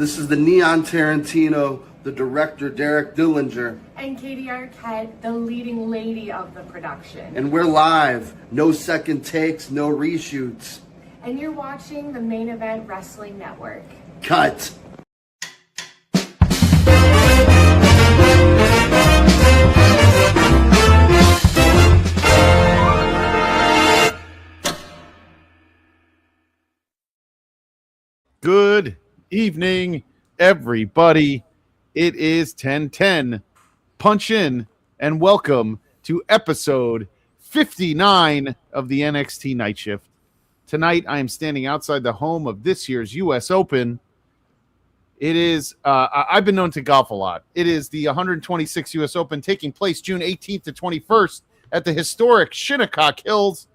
This is the Neon Tarantino, the director Derek Dillinger. And Katie Arquette, the leading lady of the production. And we're live. No second takes, no reshoots. And you're watching the Main Event Wrestling Network. Cut. Good evening, everybody. It is 10:10. Punch in and welcome to episode 59 of the NXT Night Shift. Tonight, I am standing outside the home of this year's U.S. Open. It is, I've been known to golf a lot. It is the 126th U.S. Open taking place June 18th to 21st at the historic Shinnecock Hills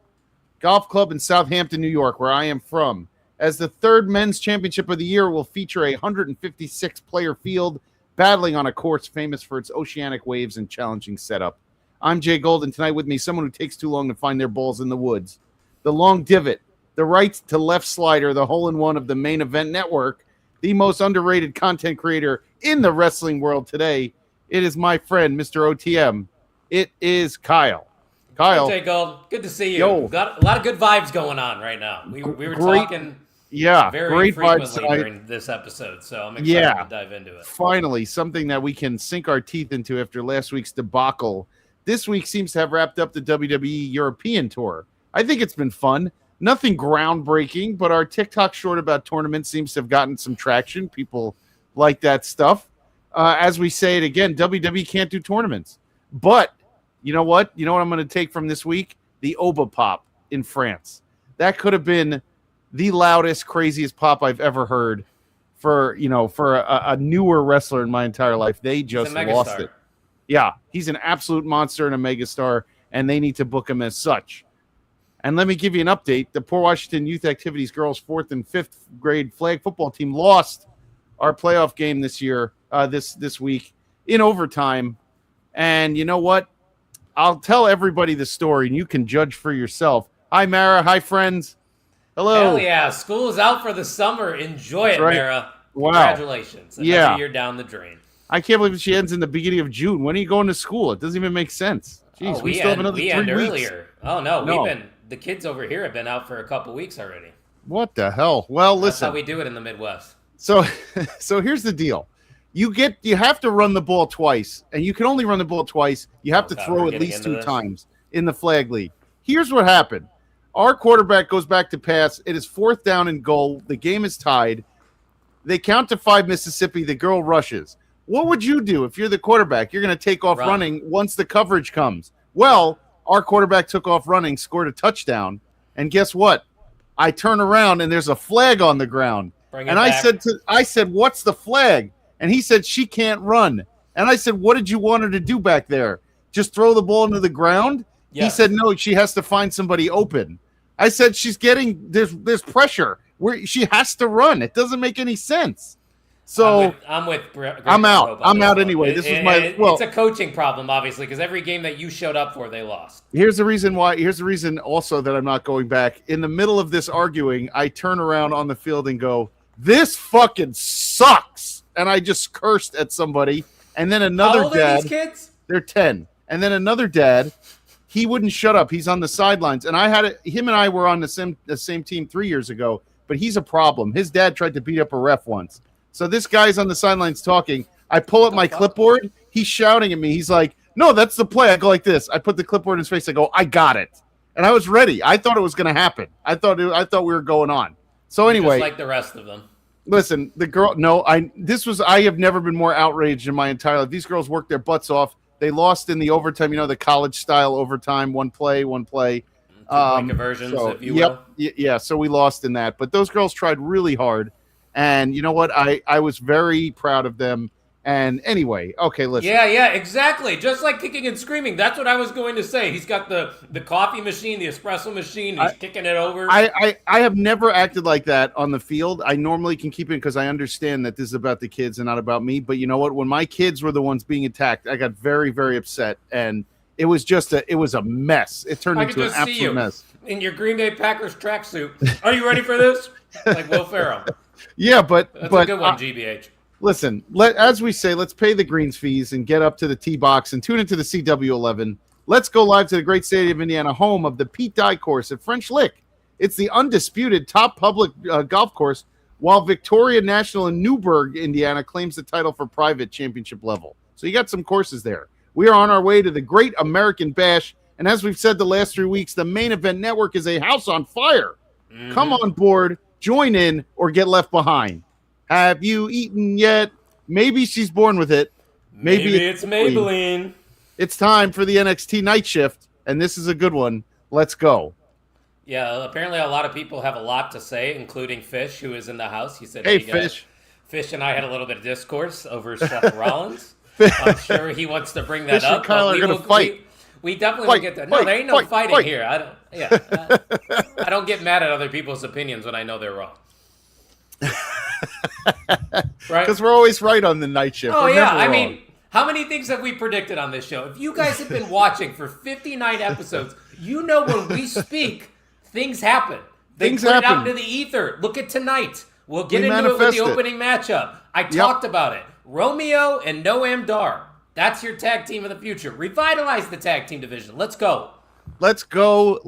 Golf Club in Southampton, New York, where I am from. As the third men's championship of the year will feature a 156-player field battling on a course famous for its oceanic waves and challenging setup. I'm Jay Gold, and tonight with me, someone who takes too long to find their balls in the woods. The long divot, the right to left slider, the hole-in-one of the Main Event Network, the most underrated content creator in the wrestling world today. It is my friend, Mr. OTM. It is Kyle. Kyle. Hey, Jay Gold. Good to see you. Yo. We've got a lot of good vibes going on right now. We were talking very great frequently vibes during this episode, so I'm excited to dive into it. Finally, something that we can sink our teeth into after last week's debacle. This week seems to have wrapped up the WWE European Tour. I think it's been fun. Nothing groundbreaking, but our TikTok short about tournaments seems to have gotten some traction. People like that stuff. As we say it again, WWE can't do tournaments. But you know what? You know what I'm going to take from this week? The Oba Pop in France. That could have been the loudest, craziest pop I've ever heard for a newer wrestler in my entire life. They just lost it. Yeah, he's an absolute monster and a megastar, and they need to book him as such. And let me give you an update. The Port Washington Youth Activities girls' 4th and 5th grade flag football team lost our playoff game this year, this week in overtime. And you know what? I'll tell everybody the story, and you can judge for yourself. Hi, Mara. Hi, friends. Hello. Hell yeah. School is out for the summer. Enjoy it, right. Mara. Wow. Congratulations. Another year down the drain. I can't believe she ends in the beginning of June. When are you going to school? It doesn't even make sense. Jeez, we still have another 3 weeks. Earlier. Oh, no. The kids over here have been out for a couple weeks already. What the hell? Well, listen. That's how we do it in the Midwest. So here's the deal. You have to run the ball twice, and you can only run the ball twice. You have to throw at least 2 times in the flag league. Here's what happened. Our quarterback goes back to pass. It is 4th down and goal. The game is tied. They count to 5 Mississippi. The girl rushes. What would you do if you're the quarterback? You're going to take off running once the coverage comes. Well, our quarterback took off running, scored a touchdown, and guess what? I turn around, and there's a flag on the ground. And I said, what's the flag? And he said, she can't run. And I said, what did you want her to do back there? Just throw the ball into the ground? Yes. He said, no, she has to find somebody open. I said, she's getting there's pressure where she has to run. It doesn't make any sense. So I'm out. I'm out anyway. It's a coaching problem, obviously, because every game that you showed up for, they lost. Here's the reason why. Here's the reason also that I'm not going back. In the middle of this arguing, I turn around on the field and go, this fucking sucks. And I just cursed at somebody. And then another How old dad. Are these kids? They're 10. And then another dad. He wouldn't shut up. He's on the sidelines. And him and I were on the same team 3 years ago. But he's a problem. His dad tried to beat up a ref once. So this guy's on the sidelines talking. I pull up my clipboard. He's shouting at me. He's like, no, that's the play. I go like this. I put the clipboard in his face. I go, I got it. And I was ready. I thought it was going to happen. I thought we were going on. So anyway. Just like the rest of them. Listen, the girl, no, I have never been more outraged in my entire life. These girls worked their butts off. They lost in the overtime, the college style overtime, one play. Conversions, if you will. Yeah, so we lost in that. But those girls tried really hard. And you know what? I was very proud of them. And anyway, okay, listen. Yeah, exactly. Just like kicking and screaming. That's what I was going to say. He's got the coffee machine, the espresso machine, and he's kicking it over. I have never acted like that on the field. I normally can keep it because I understand that this is about the kids and not about me. But you know what? When my kids were the ones being attacked, I got very, very upset. And it was a mess. It turned into an absolute mess. In your Green Bay Packers tracksuit. Are you ready for this? Like Will Ferrell. Yeah, but That's a good one, GBH. Listen, as we say, let's pay the greens fees and get up to the tee box and tune into the CW11. Let's go live to the great state of Indiana, home of the Pete Dye course at French Lick. It's the undisputed top public golf course, while Victoria National in Newburgh, Indiana, claims the title for private championship level. So you got some courses there. We are on our way to the Great American Bash, and as we've said the last 3 weeks, the Main Event Network is a house on fire. Mm-hmm. Come on board, join in, or get left behind. Have you eaten yet? Maybe she's born with it. Maybe it's Maybelline. It's time for the NXT night shift, and this is a good one. Let's go. Yeah, apparently a lot of people have a lot to say, including Fish, who is in the house. He said, "Hey, Fish." Fish and I had a little bit of discourse over Seth Rollins. I'm sure he wants to bring that Fish up. And Kyle are going to fight. We definitely will get that. No, there ain't no fighting here. I don't get mad at other people's opinions when I know they're wrong. Right? Because we're always right on the night shift. Oh, yeah. I mean, how many things have we predicted on this show? If you guys have been watching for 59 episodes, you know when we speak, things happen. They put it out into the ether. Look at tonight. We'll get into it with the opening matchup. I talked about it. Romeo and Noam Dar. That's your tag team of the future. Revitalize the tag team division. Let's go. Let's go.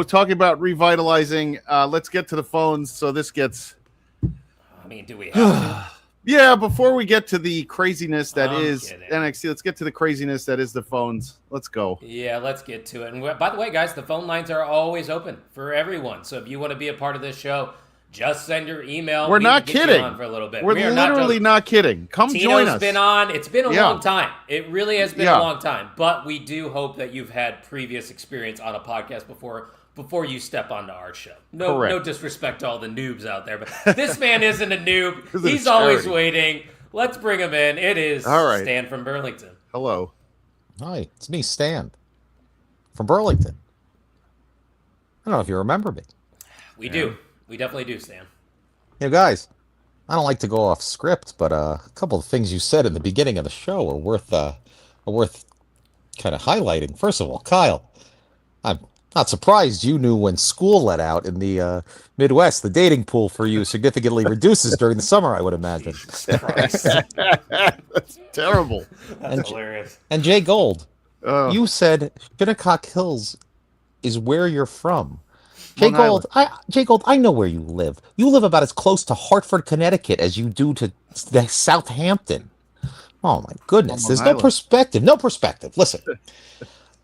Talking about revitalizing, let's get to the phones so this gets... I mean, do we have to? Yeah, before we get to the craziness that is NXT, let's get to the craziness that is the phones. Let's go. Yeah, let's get to it. And by the way, guys, the phone lines are always open for everyone. So if you want to be a part of this show, just send your email. We're not kidding. On for a little bit. We're literally not kidding. Come join us. Tino's been on. It's been a long time. It really has been a long time. But we do hope that you've had previous experience on a podcast before you step onto our show. No disrespect to all the noobs out there, but this man isn't a noob. He's always waiting. Let's bring him in. It is Stan from Burlington. Hello. Hi, it's me, Stan, from Burlington. I don't know if you remember me. We do. We definitely do, Stan. You know, guys, I don't like to go off script, but a couple of things you said in the beginning of the show are worth kind of highlighting. First of all, Kyle, I'm not surprised you knew when school let out in the Midwest, the dating pool for you significantly reduces during the summer, I would imagine. That's terrible. That's hilarious. And Jay Gold, you said Shinnecock Hills is where you're from. Jay Gold, I know where you live. You live about as close to Hartford, Connecticut as you do to Southampton. Oh my goodness. There's no perspective. No perspective. Listen.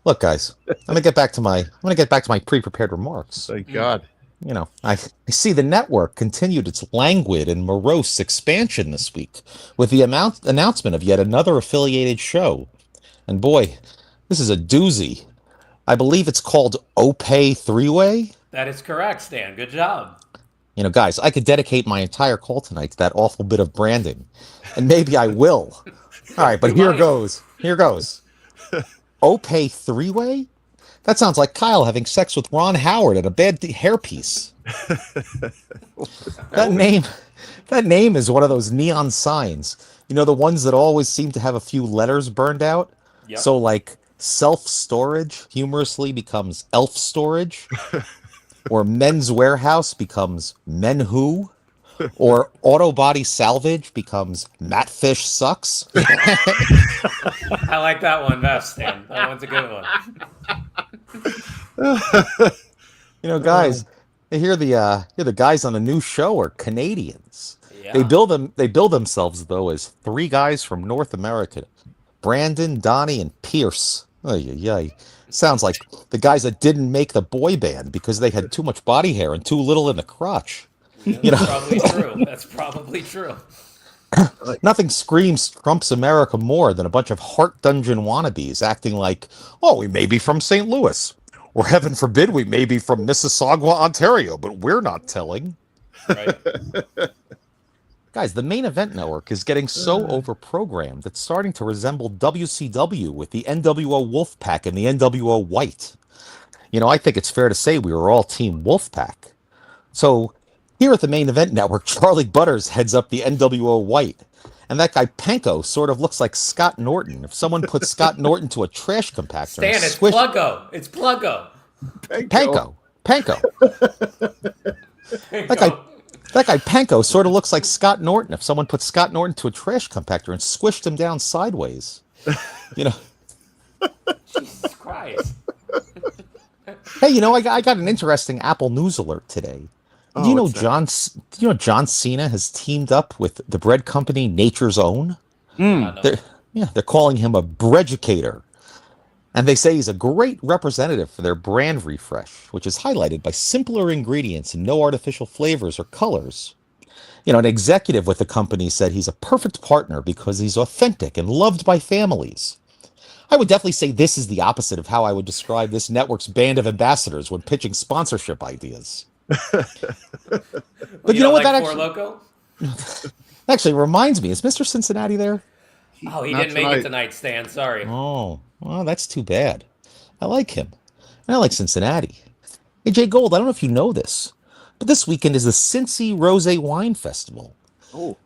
Look, guys, I'm gonna get back to my pre-prepared remarks. Thank God. You know, I see the network continued its languid and morose expansion this week with the announcement of yet another affiliated show. And boy, this is a doozy. I believe it's called Opay Three-Way. That is correct, Stan. Good job. You know, guys, I could dedicate my entire call tonight to that awful bit of branding. And maybe I will. All right, but here goes. Opay Three-Way? That sounds like Kyle having sex with Ron Howard and a bad hairpiece. That name is one of those neon signs. You know, the ones that always seem to have a few letters burned out? Yep. So, like, self-storage humorously becomes elf storage. Or men's warehouse becomes men who. Or auto body salvage becomes Matt Fish sucks. I like that one best, Stan. That one's a good one. You know, guys, here the guys on the new show are Canadians. Yeah. They bill themselves though as three guys from North America: Brandon, Donnie, and Pierce. Sounds like the guys that didn't make the boy band because they had too much body hair and too little in the crotch. Yeah, that's probably true. That's probably true. Nothing screams Trump's America more than a bunch of Heart Dungeon wannabes acting like, oh, we may be from St. Louis, or heaven forbid we may be from Mississauga, Ontario, but we're not telling. Right. Guys, the Main Event Network is getting so overprogrammed it's starting to resemble WCW with the NWO Wolfpack and the NWO White. You know, I think it's fair to say we were all Team Wolfpack. So here at the Main Event Network, Charlie Butters heads up the NWO White. And that guy Panko sort of looks like Scott Norton. If someone put Scott Norton to a trash compactor... Stan, it's Pluggo. It's Pluggo. Panko. That guy Panko sort of looks like Scott Norton if someone put Scott Norton to a trash compactor and squished him down sideways. You know. Jesus Christ. Hey, I got an interesting Apple News alert today. Do you know John Cena has teamed up with the bread company Nature's Own? They're calling him a breaducator. And they say he's a great representative for their brand refresh, which is highlighted by simpler ingredients and no artificial flavors or colors. An executive with the company said he's a perfect partner because he's authentic and loved by families. I would definitely say this is the opposite of how I would describe this network's band of ambassadors when pitching sponsorship ideas. But you know what? That actually reminds me, is Mr. Cincinnati there? Oh, he didn't make it tonight, Stan. Sorry. Oh, well, that's too bad. I like him. And I like Cincinnati. Hey, Jay Gold, I don't know if you know this, but this weekend is the Cincy Rosé Wine Festival. Oh.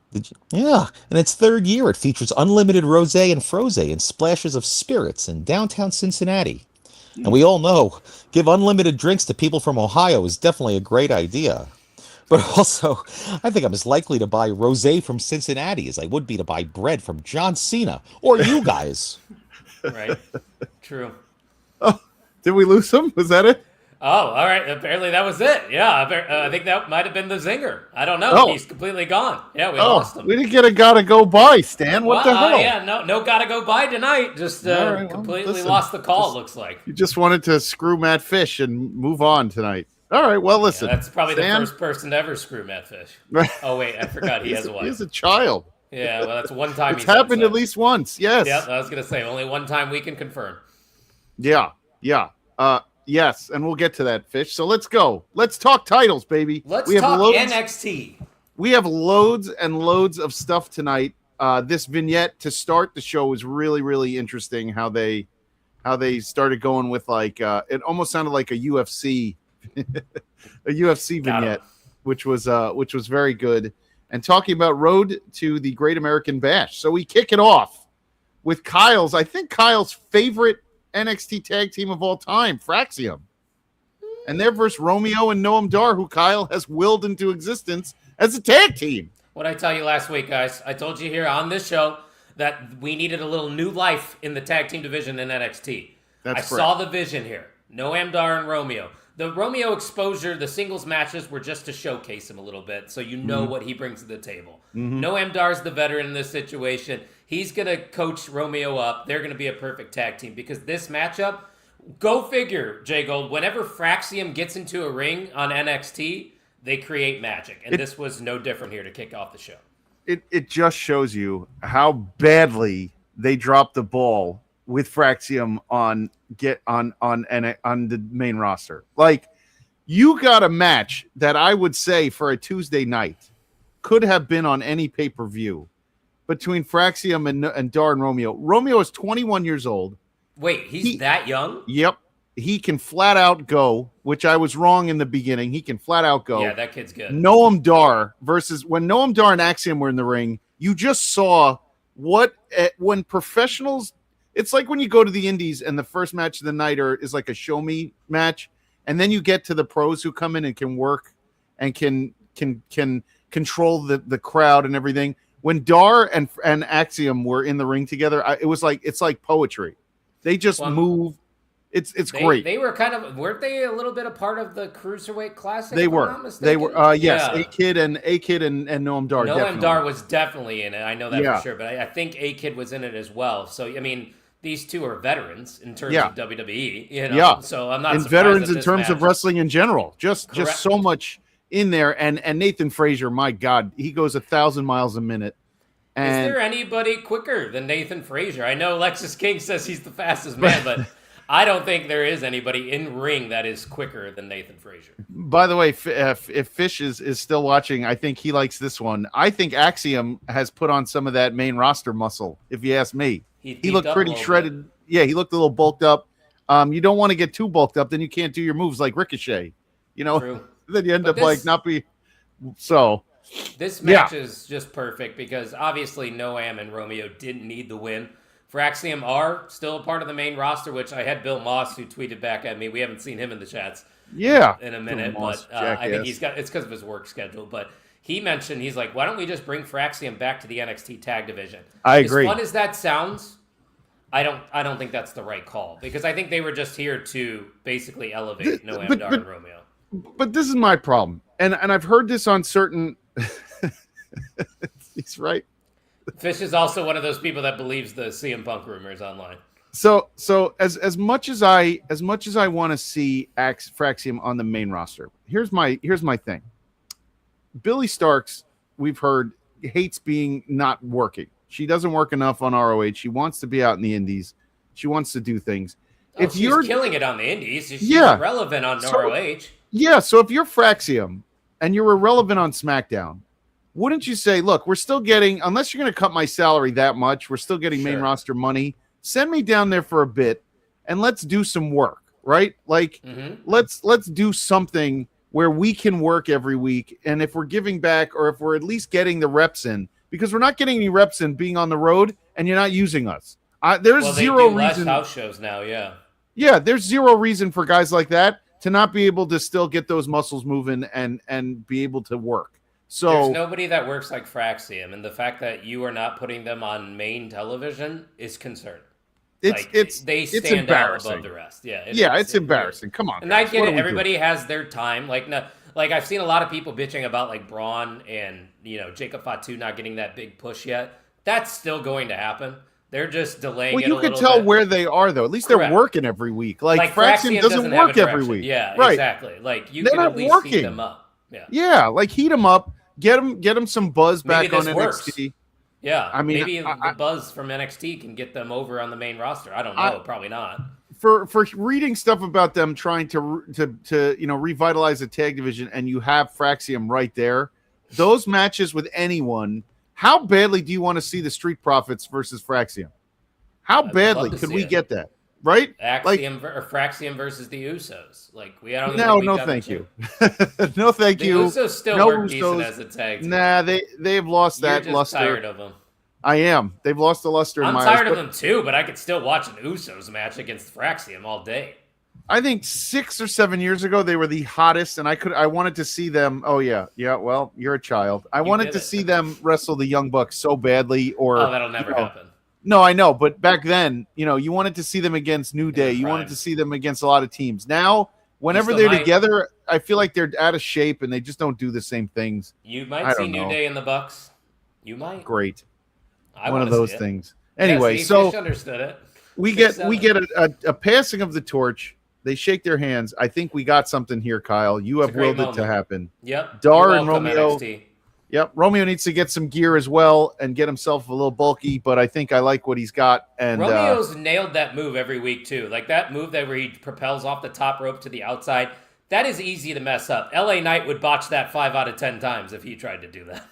Yeah, in its third year, it features unlimited rosé and frosé and splashes of spirits in downtown Cincinnati. And we all know, give unlimited drinks to people from Ohio is definitely a great idea. But also, I think I'm as likely to buy rosé from Cincinnati as I would be to buy bread from John Cena or you guys. Right. True. Oh, did we lose him? Was that it? Oh, all right. Apparently that was it. Yeah, I think that might have been the zinger. I don't know. Oh. He's completely gone. Yeah, we lost him. We didn't get a gotta go by, Stan. What the hell? Yeah, no gotta go by tonight. Just completely lost the call, it looks like. You just wanted to screw Matt Fish and move on tonight. All right, well, listen. Yeah, that's probably Stan? the first person to ever screw Matt Fish. Oh, wait, I forgot he has a wife. He's a child. Yeah, well, that's one time it's happened at least once, yes. Yeah, I was going to say, only one time we can confirm. Yeah. Yes, and we'll get to that, Fish. So let's go. Let's talk titles, baby. Let's talk NXT. We have loads and loads of stuff tonight. This vignette to start the show was really, really interesting. How they started going with it almost sounded like a UFC vignette, which was very good. And talking about Road to the Great American Bash. So we kick it off with Kyle's favorite NXT tag team of all time, Fraxium. And they're versus Romeo and Noam Dar, who Kyle has willed into existence as a tag team. What did I tell you last week, guys? I told you here on this show that we needed a little new life in the tag team division in NXT. I saw the vision here. Noam Dar and Romeo. The Romeo exposure, the singles matches were just to showcase him a little bit, so you know what he brings to the table. Noam Dar's the veteran in this situation. He's going to coach Romeo up. They're going to be a perfect tag team because this matchup, go figure, Jay Gold, whenever Fraxium gets into a ring on NXT, they create magic. And this was no different here to kick off the show. It just shows you how badly they dropped the ball with Fraxium on the main roster. Like, you got a match that I would say for a Tuesday night could have been on any pay-per-view between Fraxium and Dar and Romeo. Romeo is 21 years old. Wait, he's that young? Yep. He can flat out go, which I was wrong in the beginning. He can flat out go. Yeah, that kid's good. Noam Dar versus when Noam Dar and Axiom were in the ring, you just saw when professionals. It's like when you go to the indies and the first match of the night is like a show me match, and then you get to the pros who come in and can work and can control the crowd and everything. When Dar and Axiom were in the ring together, it's like poetry. They just move. It's great. They were weren't they a little bit a part of the Cruiserweight Classic? They were. Yes. Yeah. A-Kid and Noam Dar. Noam Dar was definitely in it. I know that for sure. But I think A-Kid was in it as well. So I mean, these two are veterans in terms of WWE. Yeah. So I'm not surprised veterans in terms of wrestling in general. Just so much in there. And Nathan Frazier, my God, he goes 1,000 miles a minute. And is there anybody quicker than Nathan Frazier? I know Lexus King says he's the fastest man, but I don't think there is anybody in ring that is quicker than Nathan Frazier. By the way, if Fish is still watching, I think he likes this one. I think Axiom has put on some of that main roster muscle, if you ask me. He looked pretty shredded. Bit. Yeah, he looked a little bulked up. You don't want to get too bulked up, then you can't do your moves like Ricochet. True. Then you end up not be so. This match is just perfect because obviously Noam and Romeo didn't need the win. Fraxium are still a part of the main roster, which I had Bill Moss who tweeted back at me. We haven't seen him in the chats in a minute, but I think it's because of his work schedule. But he mentioned, he's like, why don't we just bring Fraxium back to the NXT tag division? I agree. As fun as that sounds, I don't think that's the right call, because I think they were just here to basically elevate Noam Dar and Romeo. But this is my problem, and I've heard this on certain. He's right. Fish is also one of those people that believes the CM Punk rumors online. So as much as I want to see Fraxium on the main roster, here's my thing. Billy Starks, we've heard, hates being not working. She doesn't work enough on ROH. She wants to be out in the indies. She wants to do things. If she's killing it on the indies, she's irrelevant on ROH. Yeah, so if you're Fraxium and you're irrelevant on SmackDown, wouldn't you say, look, we're still getting, unless you're going to cut my salary that much, we're still getting main roster money. Send me down there for a bit and let's do some work, right? Like, let's do something where we can work every week. And if we're giving back, or if we're at least getting the reps in, because we're not getting any reps in being on the road and you're not using us. There's zero reason. Less house shows now, yeah. Yeah, there's zero reason for guys like that to not be able to still get those muscles moving and be able to work. So there's nobody that works like Fraxium, and the fact that you are not putting them on main television is concerning. They stand out above the rest. Yeah, it's embarrassing. Come on, and guys. I get it. Everybody has their time. Like I've seen a lot of people bitching about like Braun and Jacob Fatu not getting that big push yet. That's still going to happen. They're just delaying. Well, you can tell where they are, though. At least they're working every week. Like Fraxium doesn't work every week. Yeah, right. Exactly. Like you can at least heat them up. Yeah, like heat them up. Get them some buzz back on NXT. Works. Yeah, I mean, maybe the buzz from NXT can get them over on the main roster. I don't know, probably not. For reading stuff about them trying to revitalize the tag division, and you have Fraxium right there. Those matches with anyone, how badly do you want to see the Street Profits versus Fraxium? How badly could we get that? Right? or Fraxium versus the Usos. Like no, thank you. No, thank you. The Usos still work decent as a tag team. Nah, they've lost that luster. Tired of them. I am. They've lost the luster. I'm tired of them too, but I could still watch an Usos match against Fraxium all day. I think 6 or 7 years ago they were the hottest, and I wanted to see them. Oh yeah. Well, you're a child. I wanted to see them wrestle the Young Bucks so badly. That'll never happen. No, I know, but back then, you wanted to see them against New Day. You wanted to see them against a lot of teams. Now, whenever they're together, I feel like they're out of shape and they just don't do the same things. You might see New Day in the Bucks. You might. Great. One of those things. Anyway, so Fish understood it. We get a passing of the torch. They shake their hands. I think we got something here, Kyle. You have willed it to happen. Yep. Dar and Romeo. NXT. Yep, Romeo needs to get some gear as well and get himself a little bulky, but I think I like what he's got. And Romeo's nailed that move every week too. Like that move where he propels off the top rope to the outside. That is easy to mess up. LA Knight would botch that 5 out of 10 times if he tried to do that.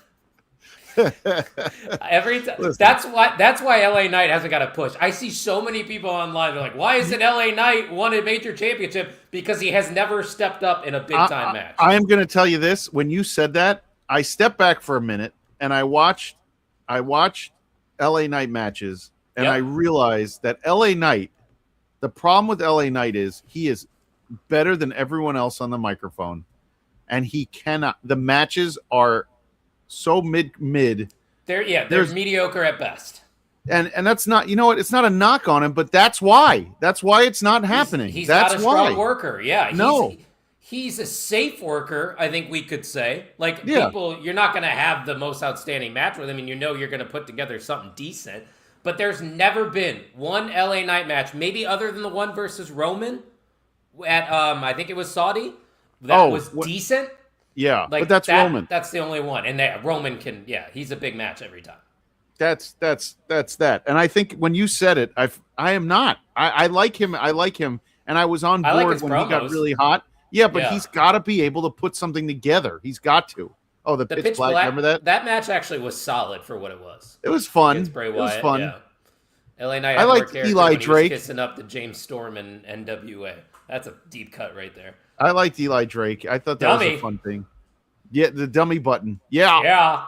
Every time. That's why LA Knight hasn't got a push. I see so many people online. They're like, "Why isn't LA Knight won a major championship?" Because he has never stepped up in a big time match. I am going to tell you this: when you said that, I stepped back for a minute and I watched LA Knight matches, and I realized that LA Knight, the problem with LA Knight is he is better than everyone else on the microphone, and he cannot. The matches are so mid. They're mediocre at best. And that's not, it's not a knock on him, but that's why it's not happening. He's that's not a strong worker. Yeah. No. He's a safe worker, I think we could say. Like, people, you're not going to have the most outstanding match with him, and you're going to put together something decent. But there's never been one LA Knight match, maybe other than the one versus Roman at, I think it was Saudi, that was decent. Yeah, like but that's Roman. That's the only one. And Roman he's a big match every time. That's that. And I think when you said it, I am not. I like him. And I was on board when he got really hot. Yeah, but he's got to be able to put something together. He's got to. Oh, the pitch black. Remember that? That match actually was solid for what it was. It was fun. It was fun. Yeah. LA Knight. I like Eli Drake kissing up to James Storm and NWA. That's a deep cut right there. I liked Eli Drake. I thought that was a fun thing. Yeah, the dummy button. Yeah. Yeah.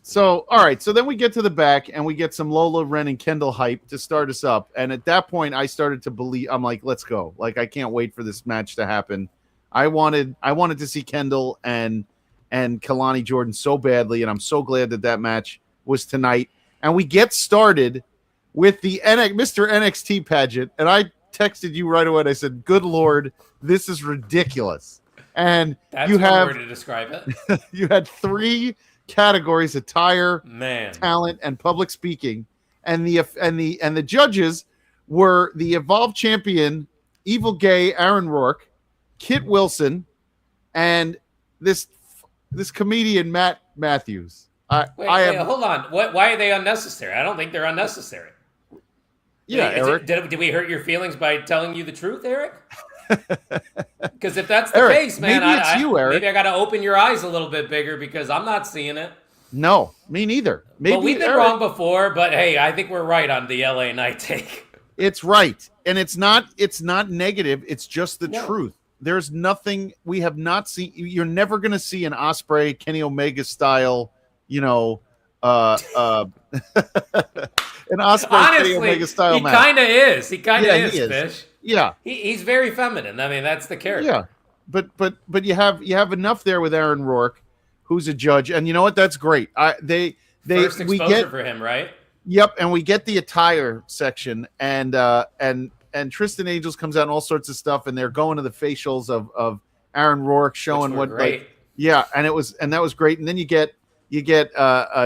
So, all right. So then we get to the back and we get some Lola Ren and Kendall hype to start us up. And at that point, I started to believe. I'm like, let's go. Like, I can't wait for this match to happen. I wanted to see Kendall and and Kalani Jordan so badly, and I'm so glad that match was tonight. And we get started with the Mr. NXT pageant, and I texted you right away. And I said, "Good Lord, this is ridiculous." And that's you one have word to describe it. you had 3 categories: attire, Man, talent, and public speaking. And the judges were the Evolve champion, Evil Gay Aaron Rourke, Kit Wilson, and this comedian Matt Matthews. Wait, hold on. Why are they unnecessary? I don't think they're unnecessary. Yeah, Eric. Did we hurt your feelings by telling you the truth, Eric? Because if that's the Eric, case, man, maybe it's you, Eric. maybe I got to open your eyes a little bit bigger because I'm not seeing it. No, me neither. Maybe But we've been Eric, wrong before. But hey, I think we're right on the LA Knight take. It's right, and it's not negative. It's just the No. truth. There's nothing we have not seen. You're never going to see an Ospreay, Kenny Omega style, an Ospreay, Kenny Omega Honestly, style he match. kind of is. He kind of he is. Fish. Yeah, He's very feminine. I mean, that's the character. yeah, but you have enough there with Aaron Rourke, who's a judge, and you know what? That's great. First we exposure get for him, right? Yep, and we get the attire section, and Tristan Angels comes out and all sorts of stuff, and they're going to the facials of Aaron Rourke, showing what great. and that was great. And then you get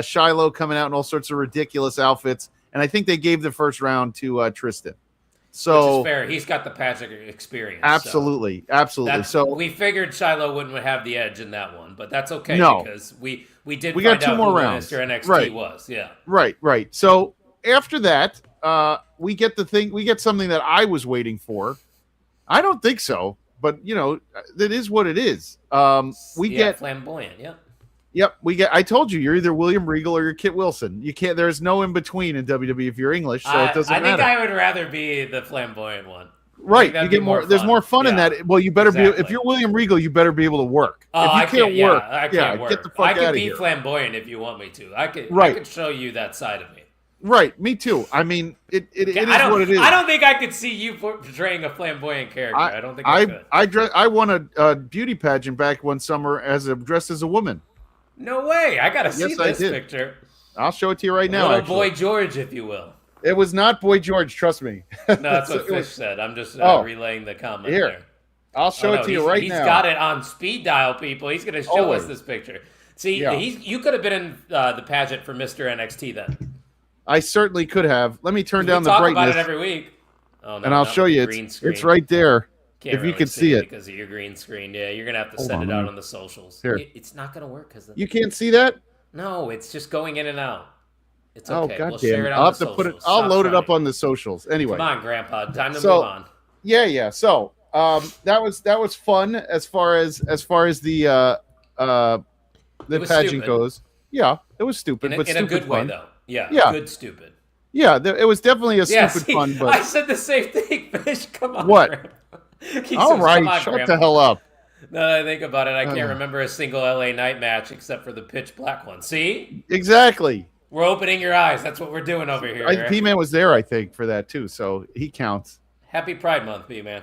Shiloh coming out in all sorts of ridiculous outfits, and I think they gave the first round to Tristan. So which is fair. He's got the pageant experience. Absolutely. So we figured Shiloh wouldn't have the edge in that one, but that's okay because we did we find got 2 out more who rounds. Mr. NXT Right. was. Yeah. Right. So after that, we get something that I was waiting for. I don't think so, but that is what it is. We get flamboyant. Yeah. Yep, I told you, you're either William Regal or you're Kit Wilson. You can't. There's no in between in WWE if you're English, so it doesn't matter. I think I would rather be the flamboyant one. Right, you get more. There's more fun in that. Well, you better be. If you're William Regal, you better be able to work. Oh, if you can't work, I can't work. Get the fuck out of here. I can be flamboyant if you want me to. I could show you that side of me. Right, me too. I mean, it is what it is. I don't think I could see you portraying a flamboyant character. I don't think I could. I won a beauty pageant back one summer dressed as a woman. No way! I gotta see this picture. I'll show it to you right now. Little Boy George, if you will. It was not Boy George. Trust me. No, that's what Fish said. I'm just relaying the comment here. there. I'll show it to you right now. He's got it on speed dial, people. He's going to show us this picture. See, you could have been in the pageant for Mr. NXT then. I certainly could have. Let me turn down the brightness. brightness. Talk about it every week. Oh, no, and I'll show you. It's right there. Can't if really you can see it because of your green screen. Yeah, you're going to have to send it out on the socials. Here. It's not going to work because you can't see that? No, it's just going in and out. It's Oh, okay. God we'll damn share it. it I'll on have the to put it. socials. I'll load it up on the socials. Anyway. Come on, Grandpa. Time to move on. Yeah. So that was fun as far as the pageant stupid. goes. Yeah, it was stupid, but in stupid a good fun. way though. Yeah, good stupid. Yeah, it was definitely a stupid fun. But I said the same thing, Fish. Come on. What? Grandpa. All right, shut the hell up. Now that I think about it, I can't remember a single LA Knight match except for the pitch black one. See? Exactly. We're opening your eyes. That's what we're doing over here. P-Man was there, I think, for that too, so he counts. Happy Pride Month, P-Man.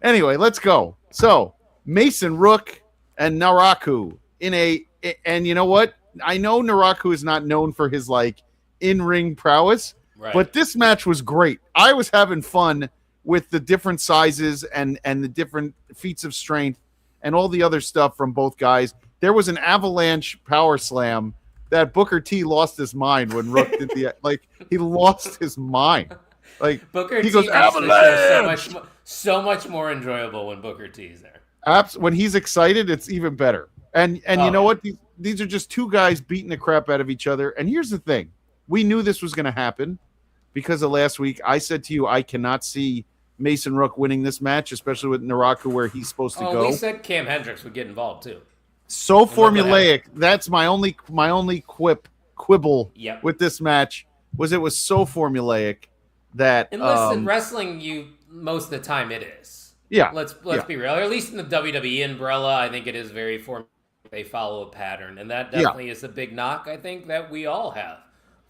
Anyway, let's go. So, Mason Rook and Naraku and you know what? I know Naraku is not known for his in-ring prowess, but this match was great. I was having fun with the different sizes and the different feats of strength and all the other stuff from both guys. There was an avalanche power slam that Booker T lost his mind when Rook did he lost his mind. Booker T goes avalanche. So much more enjoyable when Booker T is there. When he's excited, it's even better. And you know what? These are just two guys beating the crap out of each other. And here's the thing. We knew this was going to happen because of last week. I said to you, I cannot see Mason Rook winning this match, especially with Naraku where he's supposed to go. We said Cam Hendricks would get involved too. So formulaic. That's my only quibble with this match it was so formulaic that in wrestling, most of the time it is. Yeah. Let's be real. Or at least in the WWE umbrella, I think it is very formulaic. They follow a pattern, and that definitely is a big knock. I think that we all have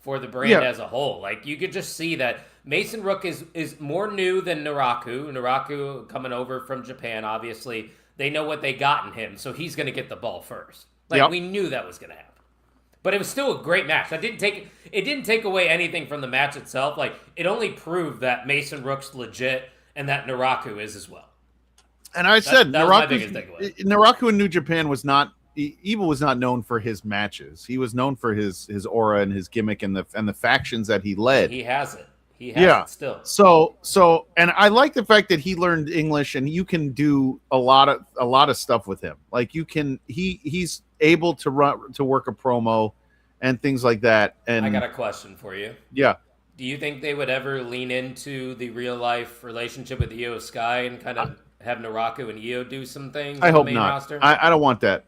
for the brand as a whole. You could just see that Mason Rook is more new than Naraku. Naraku coming over from Japan, obviously They know what they got in him, so he's going to get the ball first. Like, we knew that was going to happen. But it was still a great match. It didn't take away anything from the match itself. Like, it only proved that Mason Rook's legit and that Naraku is as well. And I said, that was my biggest takeaway. Naraku in New Japan was not, Evil was not known for his matches. He was known for his aura and his gimmick and the factions that he led. He has it. He has it still. So, and I like the fact that he learned English, and you can do a lot of stuff with him. Like he's able to work a promo and things like that. And I got a question for you. Yeah. Do you think they would ever lean into the real life relationship with Io Sky and kind of have Naraku and Io do some things? I hope main not. Roster? I don't want that.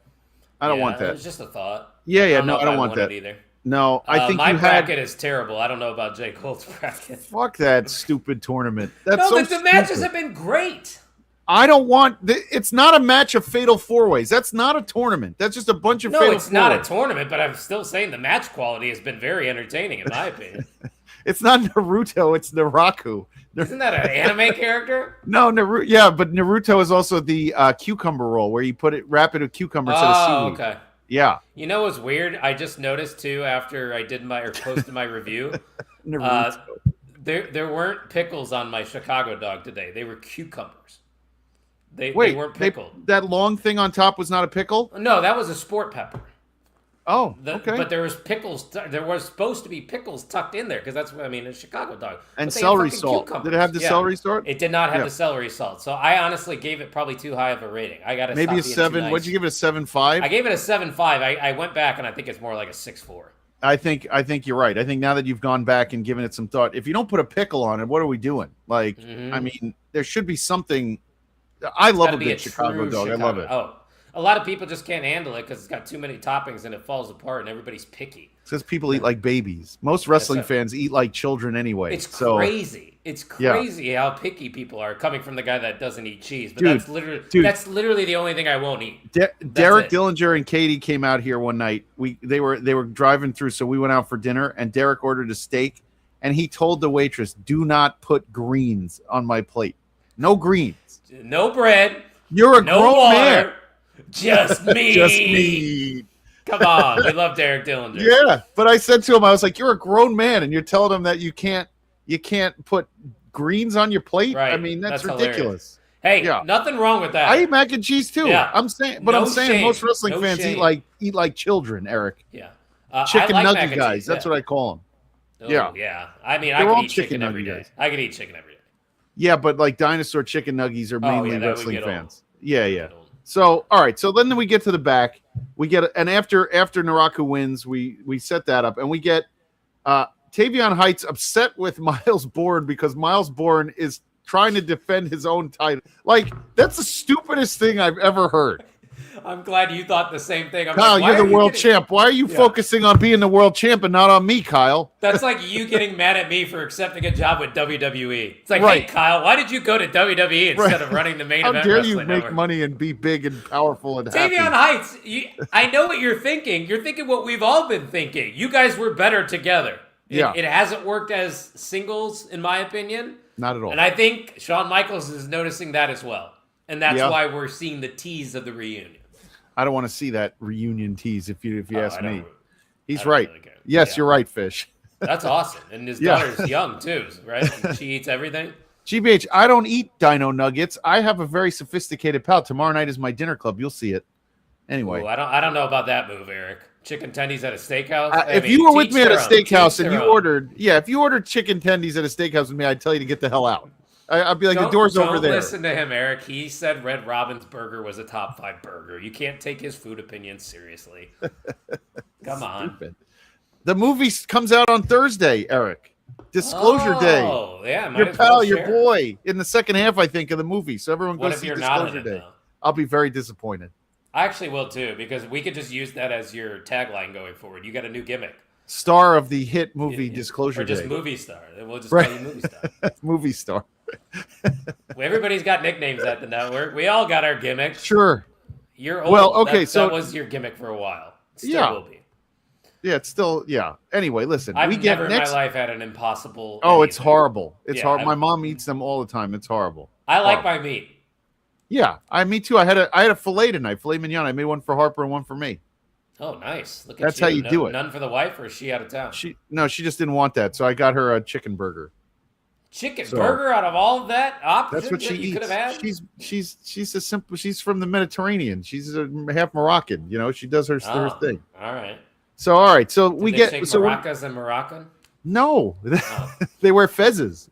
I don't want that. It was just a thought. Yeah. No, I don't want that either. No, I think my you bracket is terrible. I don't know about Jay Cole's bracket. Fuck that stupid tournament. That's no, so but the matches have been great. I don't want. It's not a match of fatal four ways. That's not a tournament. That's just a bunch of. No, it's not a tournament. But I'm still saying the match quality has been very entertaining, in my opinion. It's not Naruto. It's Naraku. Isn't that an anime character? No, Naruto. Yeah, but Naruto is also the cucumber roll where you wrap it with cucumber instead of seaweed. Okay. Yeah. You know what's weird? I just noticed too after I did posted my review. Naruto. There weren't pickles on my Chicago dog today. They were cucumbers. They weren't pickled. That long thing on top was not a pickle? No, that was a sport pepper. Oh, okay. But there was pickles. There was supposed to be pickles tucked in there because that's what I mean. A Chicago dog and celery salt. Cucumbers. Did it have the celery salt? It did not have the celery salt. So I honestly gave it probably too high of a rating. I got maybe a 7. Nice. What'd you give it? A 7.5? I gave it a 7.5. I went back and I think it's more like a 6.4. I think you're right. I think now that you've gone back and given it some thought, if you don't put a pickle on it, what are we doing? Like, I mean, there should be something. I love a good Chicago dog. I love it. Oh. A lot of people just can't handle it because it's got too many toppings and it falls apart and everybody's picky. It's because people eat like babies. Most wrestling fans eat like children anyway. It's crazy. It's crazy how picky people are coming from the guy that doesn't eat cheese. But that's literally the only thing I won't eat. Derek Dillinger and Katie came out here one night. They were driving through, so we went out for dinner and Derek ordered a steak and he told the waitress, "Do not put greens on my plate. No greens. No bread. You're a grown water. Man. Just me. Just me. Come on. We love Derek Dillinger. Yeah. But I said to him, I was like, you're a grown man and you're telling him that you can't put greens on your plate? Right. I mean, that's Hilarious. ridiculous. Hey, nothing wrong with that. I eat mac and cheese too. Yeah. I'm saying shame. most wrestling fans shame. eat like children, Eric. Yeah. Chicken like nugget guys. That's what I call them. Oh, yeah. Yeah. I mean, They're I all could eat chicken every day. guys. I could eat chicken every day. Yeah, but like dinosaur chicken nuggies are mainly wrestling fans. Old. Yeah. So, all right. So then we get to the back. We get and after Naraku wins, we set that up, and we get Tavion Heights upset with Miles Bourne because Miles Bourne is trying to defend his own title. Like that's the stupidest thing I've ever heard. I'm glad you thought the same thing. Kyle, you're the world champ. Why are you focusing on being the world champ and not on me, Kyle? That's like you getting mad at me for accepting a job with WWE. It's like, hey, Kyle, why did you go to WWE instead of running the main event? How dare you make network? Money and be big and powerful and happy? Tavion Heights, I know what you're thinking. You're thinking what we've all been thinking. You guys were better together. It hasn't worked as singles, in my opinion. Not at all. And I think Shawn Michaels is noticing that as well. And that's why we're seeing the tease of the reunion. I don't want to see that reunion tease if you ask me. He's right. Really yes, you're right, Fish. That's awesome. And his daughter's young too, right? She eats everything. GBH, I don't eat dino nuggets. I have a very sophisticated palate. Tomorrow night is my dinner club. You'll see it. Anyway. Ooh, I don't know about that move, Eric. Chicken tendies at a steakhouse? If you were with me at a steakhouse and you ordered, if you ordered chicken tendies at a steakhouse with me, I'd tell you to get the hell out. I'd be like, the door's over there. Don't listen to him, Eric. He said Red Robin's burger was a top 5 burger. You can't take his food opinions seriously. Come on. Stupid. The movie comes out on Thursday, Eric. Disclosure Day. Oh, yeah. Your pal, your boy, in the second half, I think, of the movie. So everyone goes see Disclosure Day. I'll be very disappointed. I actually will, too, because we could just use that as your tagline going forward. You got a new gimmick. Star of the hit movie Disclosure Day. Or just movie star. We'll just call you movie star. Movie star. Everybody's got nicknames at the network. We all got our gimmicks. Sure. You're old. Well, okay, that was your gimmick for a while. Still will be. Yeah, it's still Anyway, listen, I've never in my life had an impossible. Oh, it's horrible. It's horrible. Yeah, my mom eats them all the time. It's horrible. I like my meat. Yeah, me too. I had a filet tonight, filet mignon. I made one for Harper and one for me. Oh, nice. Look at That's you. how you do it. None for the wife, or is she out of town? She just didn't want that, so I got her a chicken burger. Chicken burger out of all of that options That's what she that you eats. could have had? She's a simple. She's from the Mediterranean. She's a half Moroccan. You know, she does her thing. All right. So all right. So Did we they get take so maracas and Moroccan? no, Oh. they wear fezzes.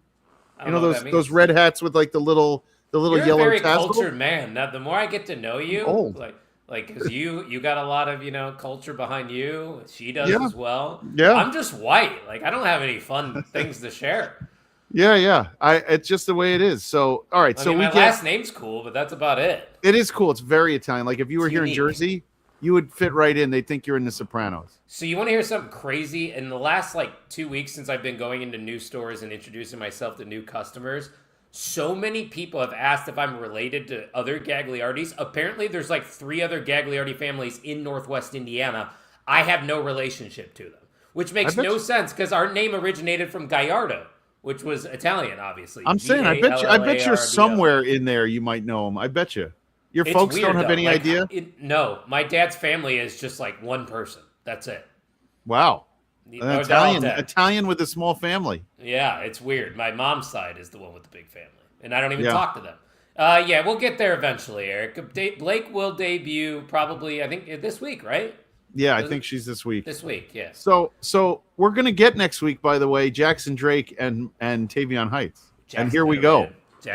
I You don't know what that those means. red hats with like the little You're yellow a very tassel? cultured man. Now, the more I get to know you, Old. like, because you got a lot of culture behind you. She does Yeah. as well. Yeah. I'm just white. Like, I don't have any fun things to share. Yeah. It's just the way it is. So all right. I So mean, we my get. last name's cool, but that's about it. It is cool. It's very Italian. Like if you were It's here unique. in Jersey, you would fit right in. They think you're in The Sopranos. So you want to hear something crazy? In the last 2 weeks since I've been going into new stores and introducing myself to new customers, so many people have asked if I'm related to other Gagliardis. Apparently, there's 3 other Gagliardi families in Northwest Indiana. I have no relationship to them, which makes no sense because our name originated from Gallardo, which was Italian, obviously. I'm saying, I bet you're Gallardo. somewhere in there. You might know them. I bet you. Your It's folks weird, don't have though. any idea. No, my dad's family is just one person. That's it. Wow, They're an all Italian, dead. Italian with a small family. Yeah, it's weird. My mom's side is the one with the big family, and I don't even Yeah. talk to them. Yeah, we'll get there eventually, Eric. Blake will debut probably, I think, this week, right? Yeah, I think she's this week. This week, yes. So we're gonna get next week, by the way, Jackson Drake and Tavion Heights, and here we go.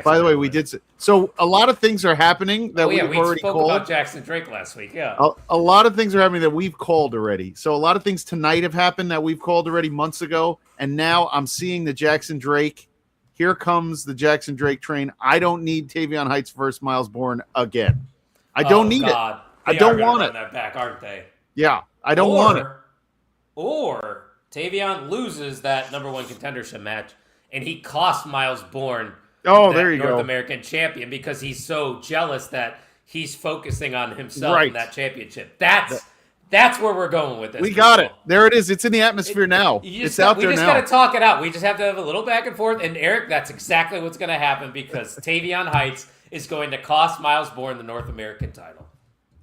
By the way, we did so. A lot of things are happening that we've we already spoke called. about Jackson Drake last week. Yeah. A lot of things are happening that we've called already. So a lot of things tonight have happened that we've called already months ago, and now I'm seeing the Jackson Drake. Here comes the Jackson Drake train. I don't need Tavion Heights versus Miles Bourne again. I don't need it. I don't want it. That back, aren't they? Yeah, I don't want it. Or Tavion loses that number 1 contendership match, and he costs Miles Bourne. Oh, that there you North go. American champion because he's so jealous that he's focusing on himself Right. in that championship. That's where we're going with this. We got it. There it is. It's in the atmosphere now. It's out there now. We just got to talk it out. We just have to have a little back and forth. And Eric, that's exactly what's going to happen because Tavion Heights is going to cost Miles Bourne the North American title.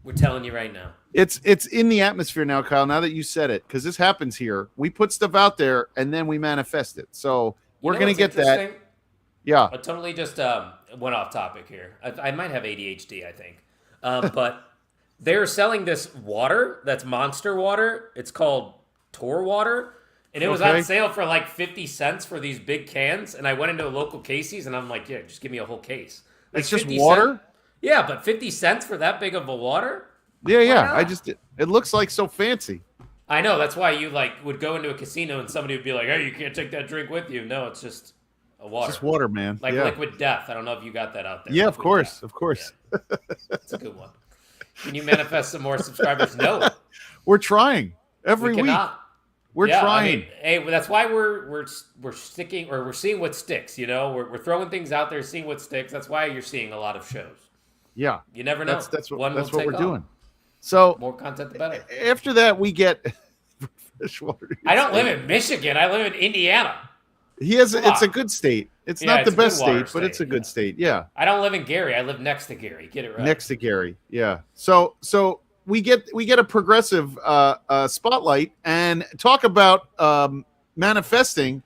We're telling you right now. It's in the atmosphere now, Kyle. Now that you said it, because this happens here, we put stuff out there and then we manifest it. So we're going to get that. Yeah. I totally just went off topic here. I might have ADHD, I think. But they're selling this water that's Monster water. It's called Tor water. And it was on sale for 50 cents for these big cans. And I went into a local Casey's and I'm like, yeah, just give me a whole case. It's just water? Yeah, but 50 cents for that big of a water? Yeah. It looks like so fancy. I know. That's why you would go into a casino and somebody would be like, hey, you can't take that drink with you. No, it's just a water. It's just water, man. Liquid Death. I don't know if you got that out there. Yeah, of Liquid course. Death. Of course. Yeah. That's a good one. Can you manifest some more subscribers? No. We're trying every week. We're trying. Hey, that's why we're sticking, or we're seeing what sticks. We're throwing things out there, seeing what sticks. That's why you're seeing a lot of shows. Yeah. You never know. That's what One will we're take doing. off. So More content, the better. after that, we get freshwater. I don't live in Michigan. I live in Indiana. It's a good state. It's not the it's a best good water state, but it's a state, good state. Yeah. I don't live in Gary. I live next to Gary. Get it right. Next to Gary. Yeah. So we get a progressive spotlight and talk about manifesting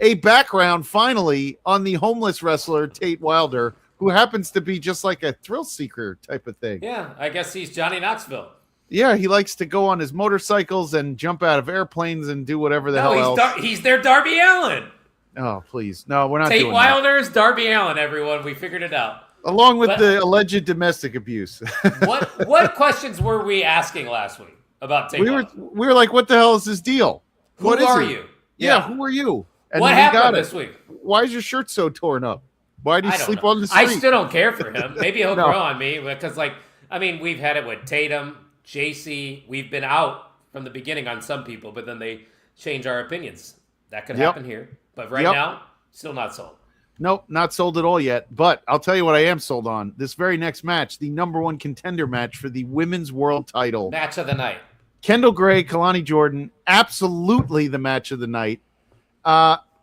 a background finally on the homeless wrestler Tate Wilder, who happens to be just like a thrill seeker type of thing. Yeah, I guess he's Johnny Knoxville. Yeah, he likes to go on his motorcycles and jump out of airplanes and do whatever the hell else. He's their Darby Allin. Oh, please. No, we're not Tate doing Wilder's Darby Allin, everyone. We figured it out. that. Along with the alleged domestic abuse. What questions were we asking last week about Tate Wilder? We were like, what the hell is this deal? Who What is are it? you? Yeah, who are you? And what then we got happened it. this week? Why is your shirt so torn up? Why do you I don't sleep know. on the street? I still don't care for him. Maybe he'll No. grow on me because, we've had it with Tatum, JC. We've been out from the beginning on some people, but then they change our opinions. That could happen here. But right now, still not sold. Nope, not sold at all yet. But I'll tell you what I am sold on. This very next match, the number 1 contender match for the women's world title. Match of the night. Kendall Gray, Kalani Jordan, absolutely the match of the night.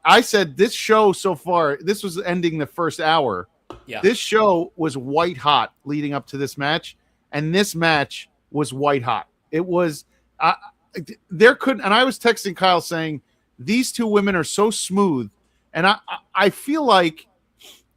I said this show so far, this was ending the first hour. Yeah. This show was white hot leading up to this match, and this match was white hot. It was there couldn't, and I was texting Kyle saying these two women are so smooth, and I feel like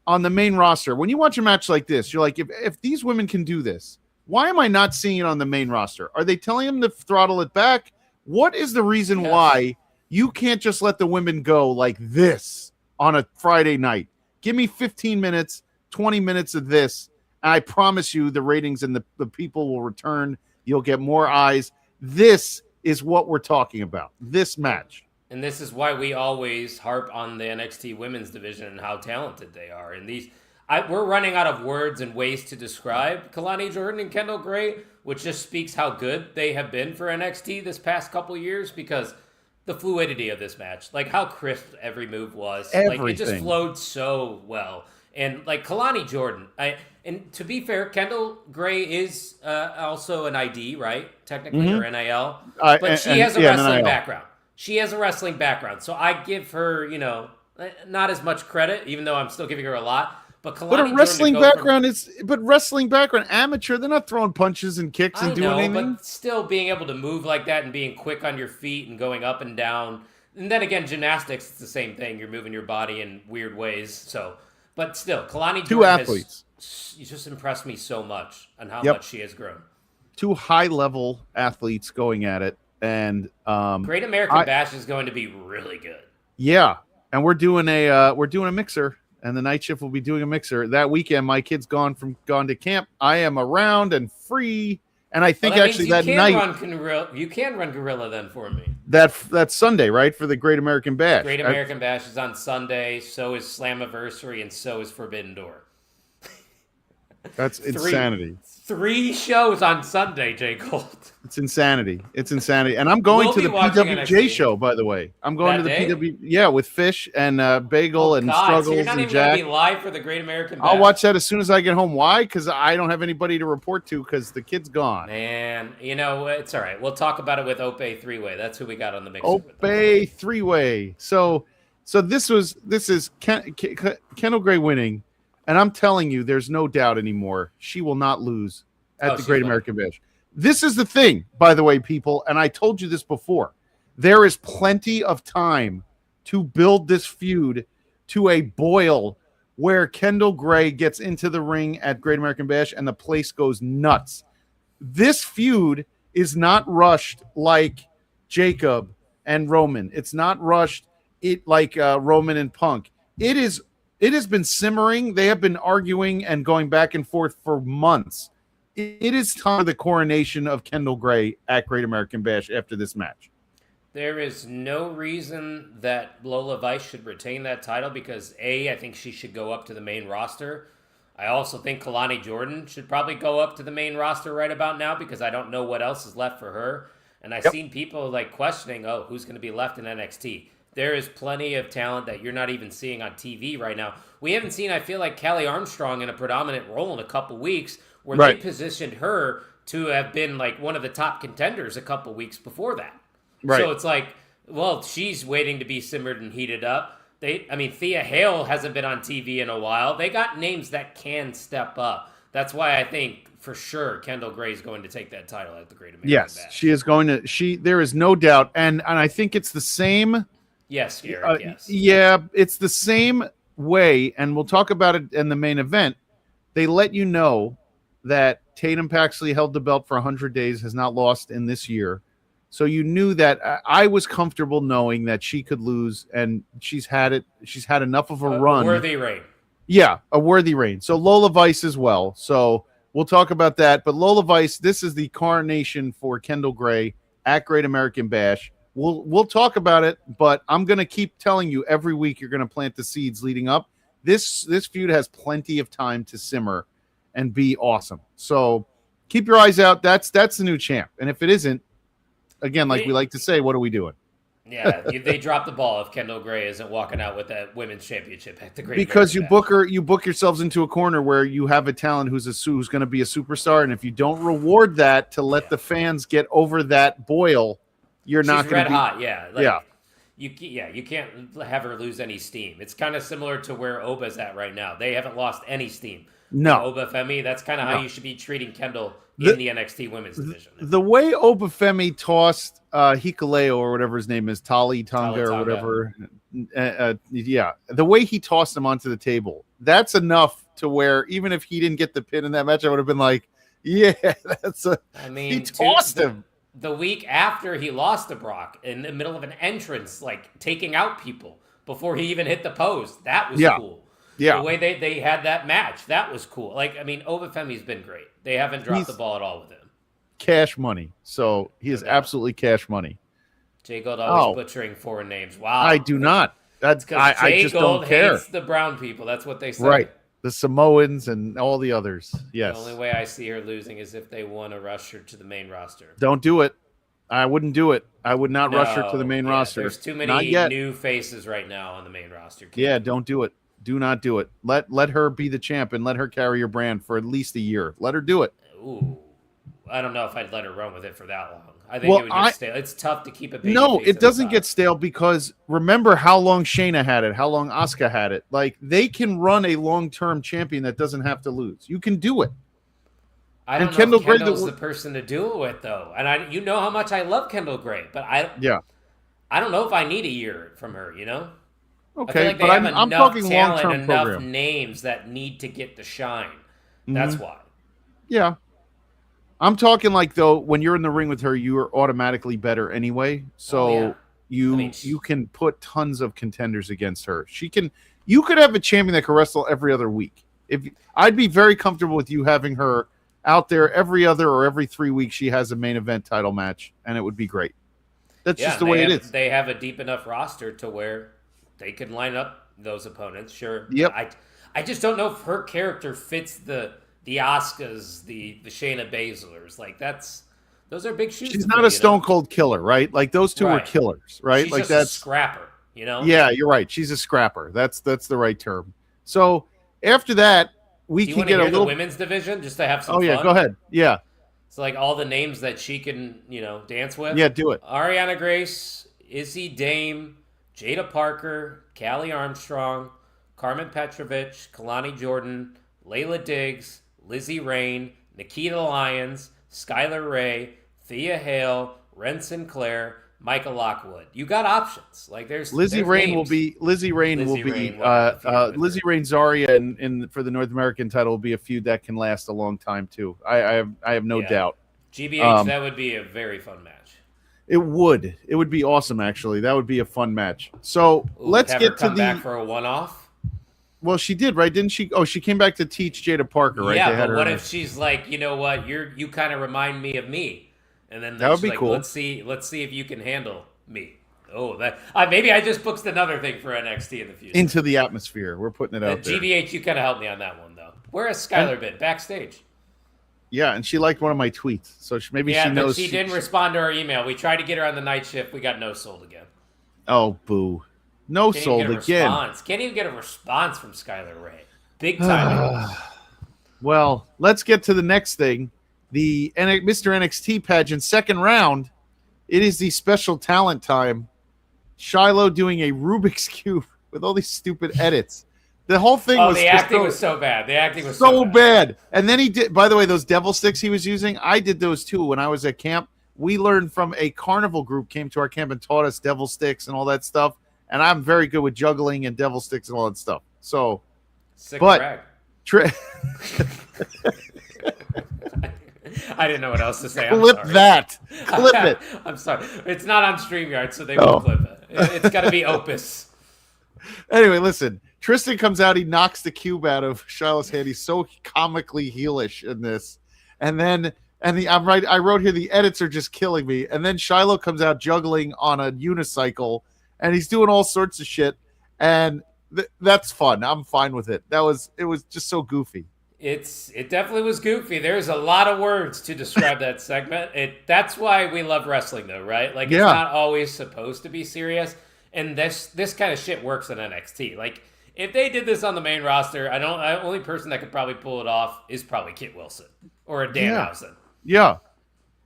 on the main roster when you watch a match like this, you're like, if these women can do this, why am I not seeing it on the main roster? Are they telling them to throttle it back? What is the reason why you can't just let the women go like this on a Friday night? Give me 15 minutes, 20 minutes of this, and I promise you the ratings and the people will return. You'll get more eyes. This is what we're talking about, this match. And this is why we always harp on the NXT women's division and how talented they are. And we're running out of words and ways to describe Kalani Jordan and Kendall Gray, which just speaks how good they have been for NXT this past couple years, because the fluidity of this match, like how crisp every move was, like it just flowed so well. And like Kalani Jordan, and to be fair, Kendall Gray is also an ID, right? Technically, or NIL, but she has a wrestling background. She has a wrestling background, so I give her, not as much credit, even though I'm still giving her a lot. But a wrestling background wrestling background, amateur. They're not throwing punches and kicks and doing anything. But still being able to move like that and being quick on your feet and going up and down. And then again, gymnastics, it's the same thing. You're moving your body in weird ways. So, but still, Kalani two Jordan athletes. You just impressed me so much on how much she has grown. Two high-level athletes going at it, and Great American Bash is going to be really good. Yeah, and we're doing a mixer. And the night shift will be doing a mixer that weekend. My kid's gone to camp. I am around and free, and I think actually that night you can run Gorilla then for me. That's Sunday, right, for the Great American Bash. Great American Bash is on Sunday. So is Slammiversary, and so is Forbidden Door. That's insanity. 3 shows on Sunday, Jay Gold. It's insanity. And I'm going to the PWJ show, by the way. I'm going to the PW, with Fish and Bagel and Struggles, so you're not even Jack. Going to be live for the Great American Bash? I'll watch that as soon as I get home. Why? Because I don't have anybody to report to because the kid's gone. Man, it's all right. We'll talk about it with Ope 3-Way. That's who we got on the mix. Ope 3-Way. So this is Kendall Gray winning, and I'm telling you, there's no doubt anymore. She will not lose at the Great American Bash. This is the thing, by the way, people, and I told you this before. There is plenty of time to build this feud to a boil where Kendall Gray gets into the ring at Great American Bash and the place goes nuts. This feud is not rushed like Jacob and Roman. It's not rushed like Roman and Punk. It has been simmering. They have been arguing and going back and forth for months. It is time for the coronation of Kendall Gray at Great American Bash after this match. There is no reason that Lola Vice should retain that title because, I think she should go up to the main roster. I also think Kalani Jordan should probably go up to the main roster right about now because I don't know what else is left for her. And I've seen people questioning, who's going to be left in NXT? There is plenty of talent that you're not even seeing on TV right now. We haven't seen, I feel like, Callie Armstrong in a predominant role in a couple weeks where they positioned her to have been one of the top contenders a couple weeks before that. Right. So it's she's waiting to be simmered and heated up. Thea Hale hasn't been on TV in a while. They got names that can step up. That's why I think for sure Kendall Gray is going to take that title at the Great American Bash. Yes, she is going to. There is no doubt, and I think it's the same. Yes, Garrett, yes. Yeah, it's the same way, and we'll talk about it in the main event. They let you know that Tatum Paxley held the belt for 100 days, has not lost in this year. So you knew that I was comfortable knowing that she could lose, and she's had it. She's had enough of a run. A worthy reign. Yeah, a worthy reign. So Lola Vice as well. So we'll talk about that. But Lola Vice, this is the coronation for Kendall Gray at Great American Bash. We'll talk about it, but I'm going to keep telling you every week you're going to plant the seeds leading up. This feud has plenty of time to simmer and be awesome. So keep your eyes out. That's the new champ. And if it isn't, again, like we like to say, what are we doing? Yeah, they drop the ball if Kendall Gray isn't walking out with that women's championship at the Great because American you book yourselves into a corner where you have a talent who's going to be a superstar, and if you don't reward that to let the fans get over that boil, you're not going to be red hot. Yeah, you can't have her lose any steam. It's kind of similar to where Oba's at right now. They haven't lost any steam. No. Oba Femi, that's kind of how you should be treating Kendall in the NXT women's division. The way Obafemi tossed Hikuleo or whatever his name is, Tonga or whatever, the way he tossed him onto the table, that's enough to where even if he didn't get the pin in that match, I would have been like, yeah, he tossed him. The week after he lost to Brock, in the middle of an entrance, like taking out people before he even hit the post, that was cool. Yeah. The way they had that match, that was cool. Like, I mean, Obafemi's been great. They haven't dropped the ball at all with him. Cash money. So he is absolutely cash money. Jay Gold always butchering foreign names. Wow. I do not. That's because I just don't care. Hates the brown people. That's what they say. Right. The Samoans and all the others. Yes. The only way I see her losing is if they want to rush her to the main roster. Don't do it. I wouldn't do it. I would not rush her to the main roster. There's too many new faces right now on the main roster. Don't do it. Do not do it. Let her be the champ and let her carry your brand for at least a year. Let her do it. Ooh, I don't know if I'd let her run with it for that long. I think it would get stale. It's tough to keep a baby. No, it doesn't get stale because remember how long Shayna had it, how long Asuka had it. Like they can run a long-term champion that doesn't have to lose. You can do it. I don't know if Kendall's the person to do it with though, and you know how much I love Kendall Gray, but I don't know if I need a year from her. You know. Okay, like but I'm talking long-term enough program. Names that need to get the shine. That's why. Yeah. I'm talking like, though, when you're in the ring with her, you are automatically better anyway. So you can put tons of contenders against her. You could have a champion that can wrestle every other week. I'd be very comfortable with you having her out there every other or every 3 weeks. She has a main event title match, and it would be great. That's just the way it is. They have a deep enough roster to where they can line up those opponents. Sure. Yep. I just don't know if her character fits the Asukas, the Shayna Baszlers. Like those are big shoes. She's not a stone cold killer, right? Like those two are killers, right? She's like just that's a scrapper, you know? Yeah, you're right. She's a scrapper. That's the right term. So after that, we can get a little the women's division just to have some fun. Oh yeah, go ahead. Yeah. It's like all the names that she can, dance with. Yeah, do it. Ariana Grace, Izzy Dame, Jada Parker, Callie Armstrong, Carmen Petrovich, Kalani Jordan, Layla Diggs, Lizzie Rain, Nikita Lyons, Skylar Ray, Thea Hale, Ren Sinclair, Micah Lockwood. You got options. Like there's Lizzie Rain will be Zarya and for the North American title will be a feud that can last a long time too. I have no doubt. GBH, that would be a very fun match. It would be awesome actually. That would be a fun match. So let's have get her come to back for a one-off. Well, she did, right? Didn't she? Oh, she came back to teach Jada Parker, right? Yeah, but what if she's like, you know what? You kind of remind me of me, and then that would be like, cool. Let's see if you can handle me. Oh, that maybe I just booked another thing for NXT in the future. Into the atmosphere, we're putting it out there. GBH, you kind of helped me on that one though. Where has Skylar been? Backstage. Yeah, and she liked one of my tweets, so maybe she knows. But she didn't respond to our email. We tried to get her on the night shift. We got no sold again. Oh, boo! No sold again. Can't even get a response from Skylar Ray. Big time. Well, let's get to the next thing. The Mr. NXT pageant second round. It is the special talent time. Shiloh doing a Rubik's Cube with all these stupid edits. The whole thing was the acting was so bad. The acting was so bad. And then he did, by the way, those devil sticks he was using, I did those too when I was at camp. We learned from a carnival group came to our camp and taught us devil sticks and all that stuff. And I'm very good with juggling and devil sticks and all that stuff. So, sick brag. I didn't know what else to say. Clip that. Clip it. I'm sorry. It's not on StreamYard, so they won't clip it. It's got to be Opus. Anyway, listen. Tristan comes out. He knocks the cube out of Shiloh's hand. He's so comically heelish in this. And then, I'm right. I wrote here, the edits are just killing me. And then Shiloh comes out juggling on a unicycle, and he's doing all sorts of shit. And that's fun. I'm fine with it. It was just so goofy. It definitely was goofy. There's a lot of words to describe that segment. That's why we love wrestling, though, right? Like, it's not always supposed to be serious. And this kind of shit works in NXT. Like, if they did this on the main roster, the only person that could probably pull it off is probably Kit Wilson or a Danhausen. Yeah.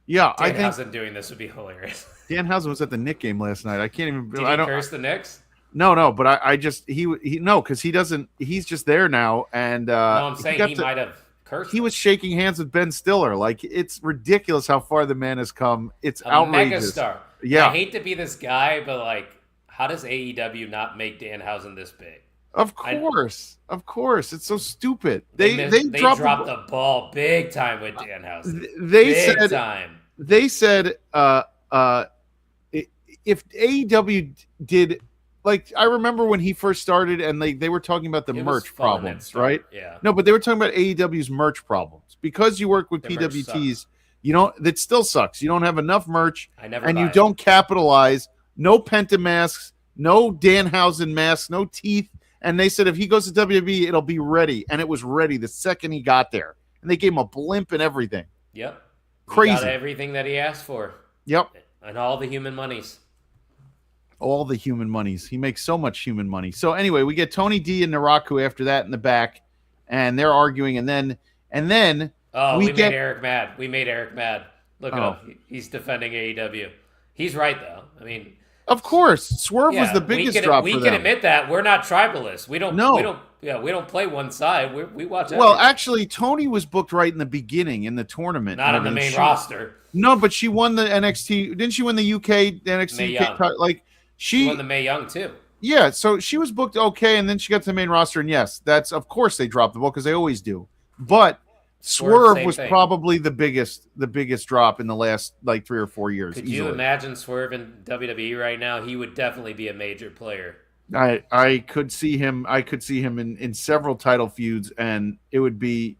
Danhausen doing this would be hilarious. Danhausen was at the Knicks game last night. I can't even. Did I he don't. curse the Knicks? No, but I just he no, because he doesn't. He's just there now, and No, I'm saying he might have cursed. He was shaking hands with Ben Stiller. Like, it's ridiculous how far the man has come. It's a outrageous. Megastar. Yeah, I hate to be this guy, but like, how does AEW not make Danhausen this big? Of course. It's so stupid. They dropped the ball big time with Danhausen. They said if AEW did, like, I remember when he first started and they were talking about the merch problems, right? Yeah. No, but they were talking about AEW's merch problems because you work with PWTs. You don't. That still sucks. You don't have enough merch, and you don't capitalize. No Penta masks, no Danhausen masks, no teeth. And they said if he goes to WWE, it'll be ready, and it was ready the second he got there. And they gave him a blimp and everything. Yep. Crazy. He got everything that he asked for. Yep. And all the human monies. All the human monies. He makes so much human money. So anyway, we get Tony D and Naraku after that in the back, and they're arguing, and then we made Eric mad. We made Eric mad. Look at him. He's defending AEW. He's right though. I mean, of course, Swerve was the biggest drop for them. We can admit that we're not tribalists. We don't play one side. We watch everything. Well, actually, Tony was booked right in the beginning in the tournament. Not on the main roster. No, but she won the NXT. Didn't she win the UK NXT? Like she won the Mae Young too. Yeah, so she was booked okay, and then she got to the main roster, and yes, that's of course they dropped the ball because they always do. But Swerve was probably the biggest drop in the last like 3 or 4 years. Could you imagine Swerve in WWE right now? He would definitely be a major player. I could see him. I could see him in several title feuds, and he would be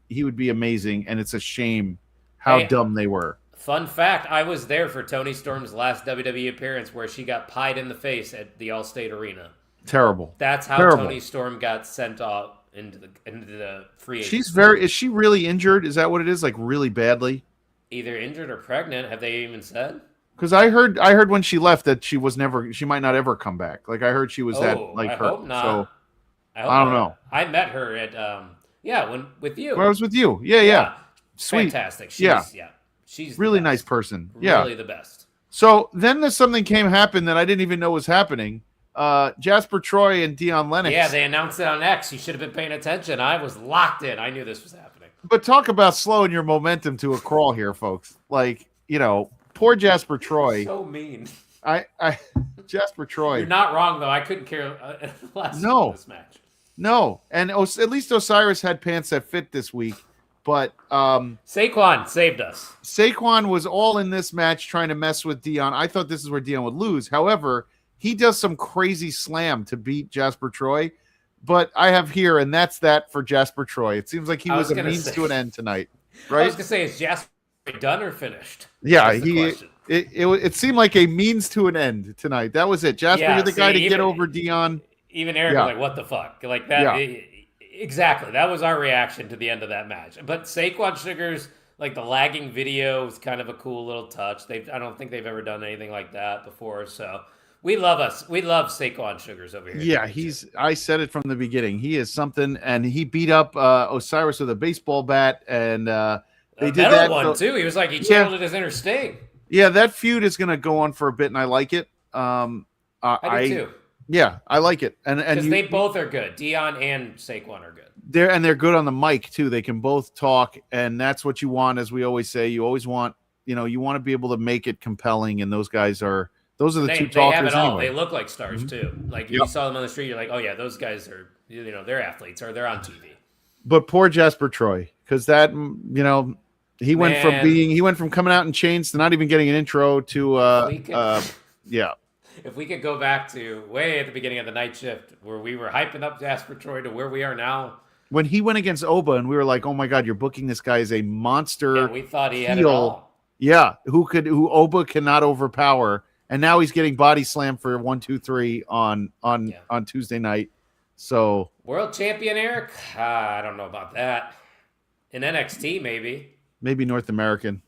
amazing. And it's a shame how dumb they were. Fun fact: I was there for Toni Storm's last WWE appearance, where she got pied in the face at the Allstate Arena. Terrible. That's how Toni Storm got sent off into the free agency. Is she really injured? Is that what it is? Like really badly? Either injured or pregnant. Have they even said? Because I heard when she left that she might not ever come back. Like I heard she was hurt. Hope not. So I don't know. I met her at with you. When I was with you. Yeah. Sweet. Fantastic. She's really nice person. Really the best. So then there's something happened that I didn't even know was happening. Jasper Troy and Dion Lennox. Yeah, they announced it on X. You should have been paying attention. I was locked in. I knew this was happening. But talk about slowing your momentum to a crawl here, folks. Like, poor Jasper Troy. So mean. Jasper Troy. You're not wrong, though. I couldn't care less about this match. No. And at least Osiris had pants that fit this week. But Saquon saved us. Saquon was all in this match trying to mess with Dion. I thought this is where Dion would lose. However, he does some crazy slam to beat Jasper Troy. But I have here, and that's that for Jasper Troy. It seems like he was a means to an end tonight. Right? I was going to say, is Jasper done or finished? Yeah, it seemed like a means to an end tonight. That was it. Jasper, you're the guy to get over Dion. Even Eric was like, what the fuck? Like that. Yeah. Exactly. That was our reaction to the end of that match. But Saquon Sugars, like the lagging video was kind of a cool little touch. I don't think they've ever done anything like that before. So we love Saquon Sugars over here. Yeah, I said it from the beginning. He is something, and he beat up Osiris with a baseball bat, and they did that one too. He was like he channeled it as inner sting. Yeah, that feud is going to go on for a bit, and I like it. I do too. Yeah, I like it, and because they both are good. Dion and Saquon are good. They're good on the mic too. They can both talk, and that's what you want. As we always say, you always want you want to be able to make it compelling, and those are the two talkers. They have it all. They look like stars too. Like if you saw them on the street, you're like, oh yeah, those guys are they're athletes or they're on TV. But poor Jasper Troy, because that he went from coming out in chains to not even getting an intro to yeah. If we could go back to way at the beginning of the night shift where we were hyping up Jasper Troy to where we are now. When he went against Oba and we were like, oh my God, you're booking this guy as a monster. Yeah, we thought he had it all. Yeah, who Oba cannot overpower. And now he's getting body slammed for 1, 2, 3 on Tuesday night. So world champion Eric? I don't know about that. In NXT, maybe. Maybe North American.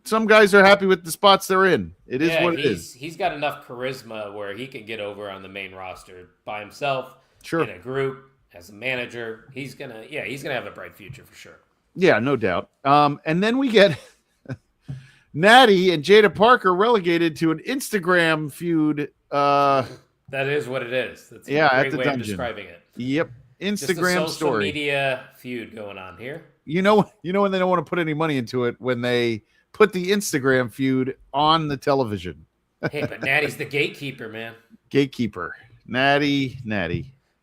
Some guys are happy with the spots they're in. It is what it is. He's got enough charisma where he can get over on the main roster by himself. Sure. In a group, as a manager. He's gonna have a bright future for sure. Yeah, no doubt. And then we get Natty and Jada Parker relegated to an Instagram feud. That is what it is. That's a at great the way dungeon. of describing it. Yep, Instagram Just a social story. media feud going on here. You know when they don't want to put any money into it, when they put the Instagram feud on the television. Hey, but Natty's the gatekeeper, man. Gatekeeper. Natty.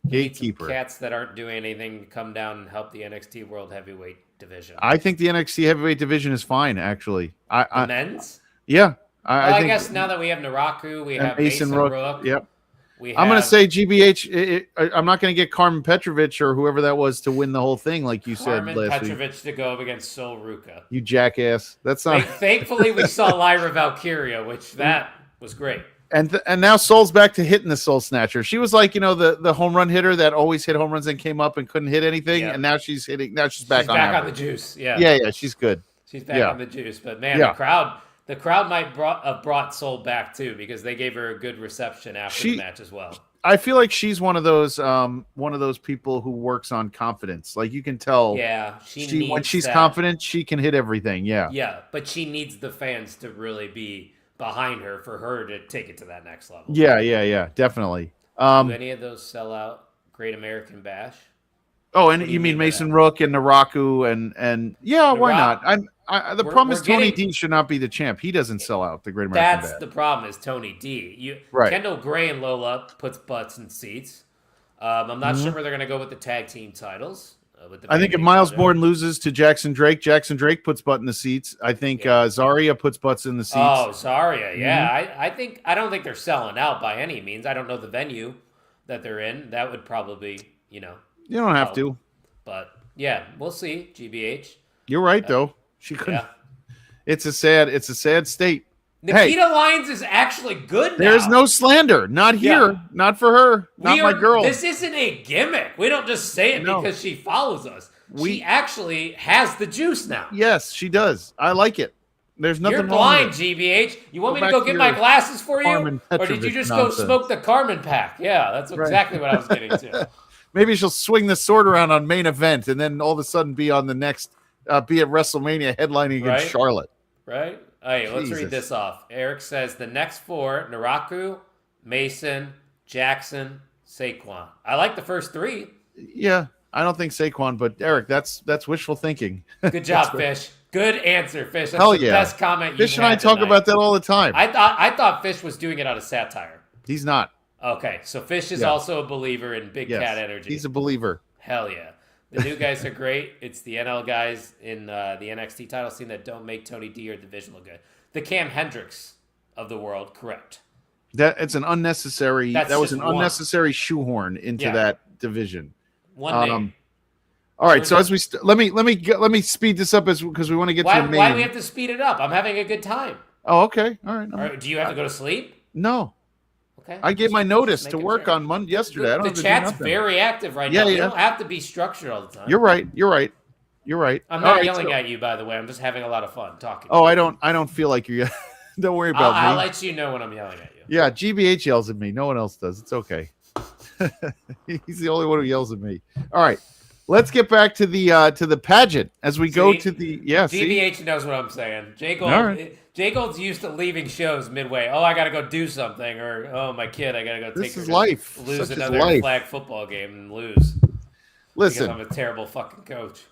Gatekeeper. Cats that aren't doing anything to come down and help the NXT World Heavyweight division. I think the NXT Heavyweight division is fine, actually. The men's? Yeah. I guess now that we have Naraku, we have Mason Rook. Yep. I'm going to say GBH. I'm not going to get Carmen Petrovich or whoever that was to win the whole thing, like you said last week. Carmen Petrovich to go up against Sol Ruka. You jackass. That's not. Thankfully, we saw Lyra Valkyria, which that was great. And now Sol's back to hitting the Soul Snatcher. She was like, the home run hitter that always hit home runs and came up and couldn't hit anything. Yep. And now she's hitting. Now she's back on the juice. Yeah. Yeah. She's good. She's back on the juice. But man, the crowd might have brought Sol back too, because they gave her a good reception after the match as well. I feel like she's one of those people who works on confidence. Like you can tell. Yeah, when she's confident, she can hit everything. Yeah. Yeah, but she needs the fans to really be behind her for her to take it to that next level. Yeah, definitely. Do any of those sell out Great American Bash? Oh, and you mean Mason Rook and Naraku and why not? The problem is Tony D should not be the champ. He doesn't sell out the Great American Bash. That's the problem is Tony D. Kendall Gray and Lola puts butts in seats. I'm not sure where they're going to go with the tag team titles. I think if Miles Bourne loses to Jackson Drake puts butt in the seats. I think Zarya puts butts in the seats. Oh, Zarya, yeah. I don't think they're selling out by any means. I don't know the venue that they're in. That would probably, You don't have to. But yeah, we'll see. GBH. You're right though. She couldn't. Yeah. It's a sad state. Nikita Lyons is actually good now. There's no slander. Not here. Not for her. Not my girl. This isn't a gimmick. We don't just say it because she follows us. She actually has the juice now. Yes, she does. I like it. There's nothing You're wrong blind, GBH. You want me to go get my glasses for you? Or did you just go smoke the Carmen pack? Yeah, that's exactly what I was getting to. Maybe she'll swing the sword around on main event and then all of a sudden be on the next, be at WrestleMania headlining against Charlotte. Right? Hey, let's read this off. Eric says the next four: Naraku, Mason, Jackson, Saquon. I like the first three. Yeah, I don't think Saquon, but Eric, that's wishful thinking. Good job, Fish. Good answer, Fish. That's Hell the best comment you've Fish and I talk about that all the time. I thought Fish was doing it out of satire. He's not. Okay, so Fish is also a believer in Big Cat energy. He's a believer. Hell yeah. The new guys are great. It's the NL guys in the NXT title scene that don't make Tony D or Division look good. The Cam Hendricks of the world, correct. It's an unnecessary. That was an unnecessary shoehorn into that division. One name. All right, so as we let me speed this up because we want to get to the main. Why do we have to speed it up? I'm having a good time. Oh, okay. All right. Do you have to go to sleep? No. Okay. I gave my notice to work on Monday yesterday. The chat's very active right now. You don't have to be structured all the time. You're right. I'm not yelling at you, by the way. I'm just having a lot of fun talking. Oh, I don't feel like you're. Don't worry about me. I'll let you know when I'm yelling at you. Yeah, GBH yells at me. No one else does. It's okay. He's the only one who yells at me. All right. Let's get back to the pageant as we go to the GBH knows what I'm saying. Jay Gold's used to leaving shows midway. Oh, I got to go do something, or oh, my kid, I got to go take her to lose another flag football game and lose. Listen, because I'm a terrible fucking coach.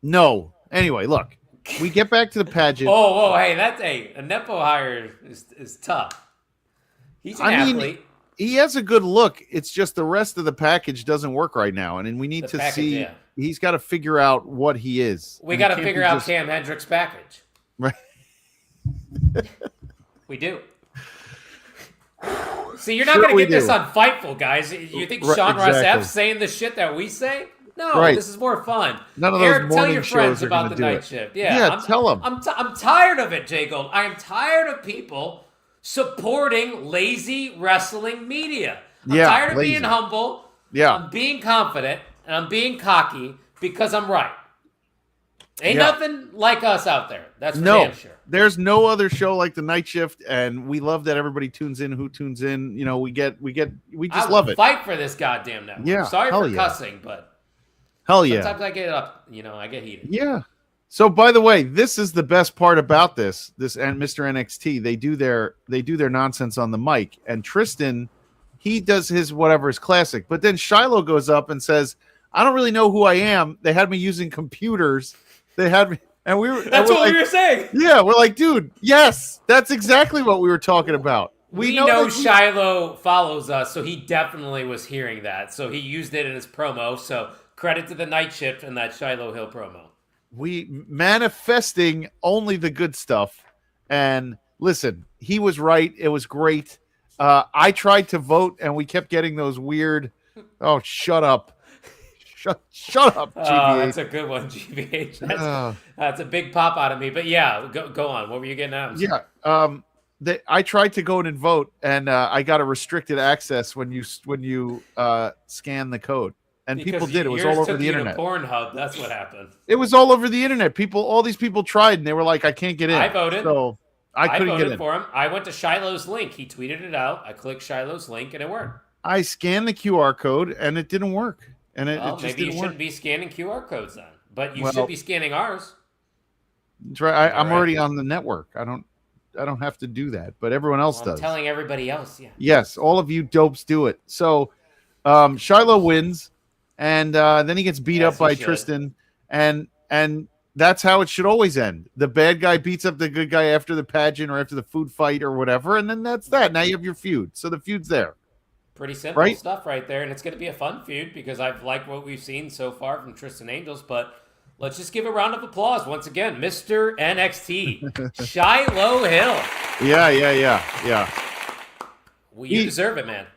No. Anyway, look, we get back to the pageant. Hey, that's a Nepo hire is tough. He's an athlete. He has a good look. It's just the rest of the package doesn't work right now, and we need to see. Yeah. He's got to figure out what he is. We got to figure out Cam Hendricks' package. Right. We do. See, you're not going to get this on Fightful, guys. You think Sean Ross F's saying the shit that we say? No, This is more fun. None of Eric, those tell your friends are about the night it. shift. Yeah, tell them. I'm tired of it, Jay Gold. I am tired of people supporting lazy wrestling media. I'm tired of being humble. Yeah. I'm being confident, and I'm being cocky because I'm right. Ain't nothing like us out there. That's for damn sure. There's no other show like the night shift, and we love that everybody tunes in. Who tunes in? You know, we just love it. Fight for this goddamn network. Yeah. Sorry for cussing, but hell yeah. Sometimes I get up. I get heated. Yeah. So, by the way, this is the best part about this and Mr. NXT. They do their nonsense on the mic, and Tristan, he does his whatever is classic. But then Shiloh goes up and says, "I don't really know who I am. They had me using computers. They had me." And we were. That's what we were saying. Yeah, we're like, dude, yes, that's exactly what we were talking about. We know Shiloh follows us, so he definitely was hearing that. So he used it in his promo. So credit to the night shift and that Shiloh Hill promo. We manifesting only the good stuff. And listen, he was right. It was great. I tried to vote, and we kept getting those weird. Oh, shut up. Shut up, GBH. Oh, that's a good one, GBH. That's a big pop out of me. But yeah, go on. What were you getting at? Yeah. I tried to go in and vote, and I got a restricted access when you scan the code, and because people did. It was all over the internet. Pornhub. That's what happened. It was all over the internet. All these people tried, and they were like, "I can't get in." I voted. So I couldn't get in for him. I went to Shiloh's link. He tweeted it out. I clicked Shiloh's link, and it worked. I scanned the QR code, and it didn't work. And it just maybe you didn't work. shouldn't be scanning QR codes then, but you should be scanning ours. That's right. I'm already on the network. I don't have to do that, but everyone else does. I'm telling everybody else, yeah. Yes, all of you dopes do it. So Shiloh wins, and then he gets beat up by Tristan, and that's how it should always end. The bad guy beats up the good guy after the pageant or after the food fight or whatever, and then that's that. Now you have your feud. So the feud's there. Pretty simple stuff right there, and it's going to be a fun feud because I've liked what we've seen so far from Tristan Angels, but let's just give a round of applause once again, Mr. NXT, Shiloh Hill. Yeah. Well, you deserve it, man.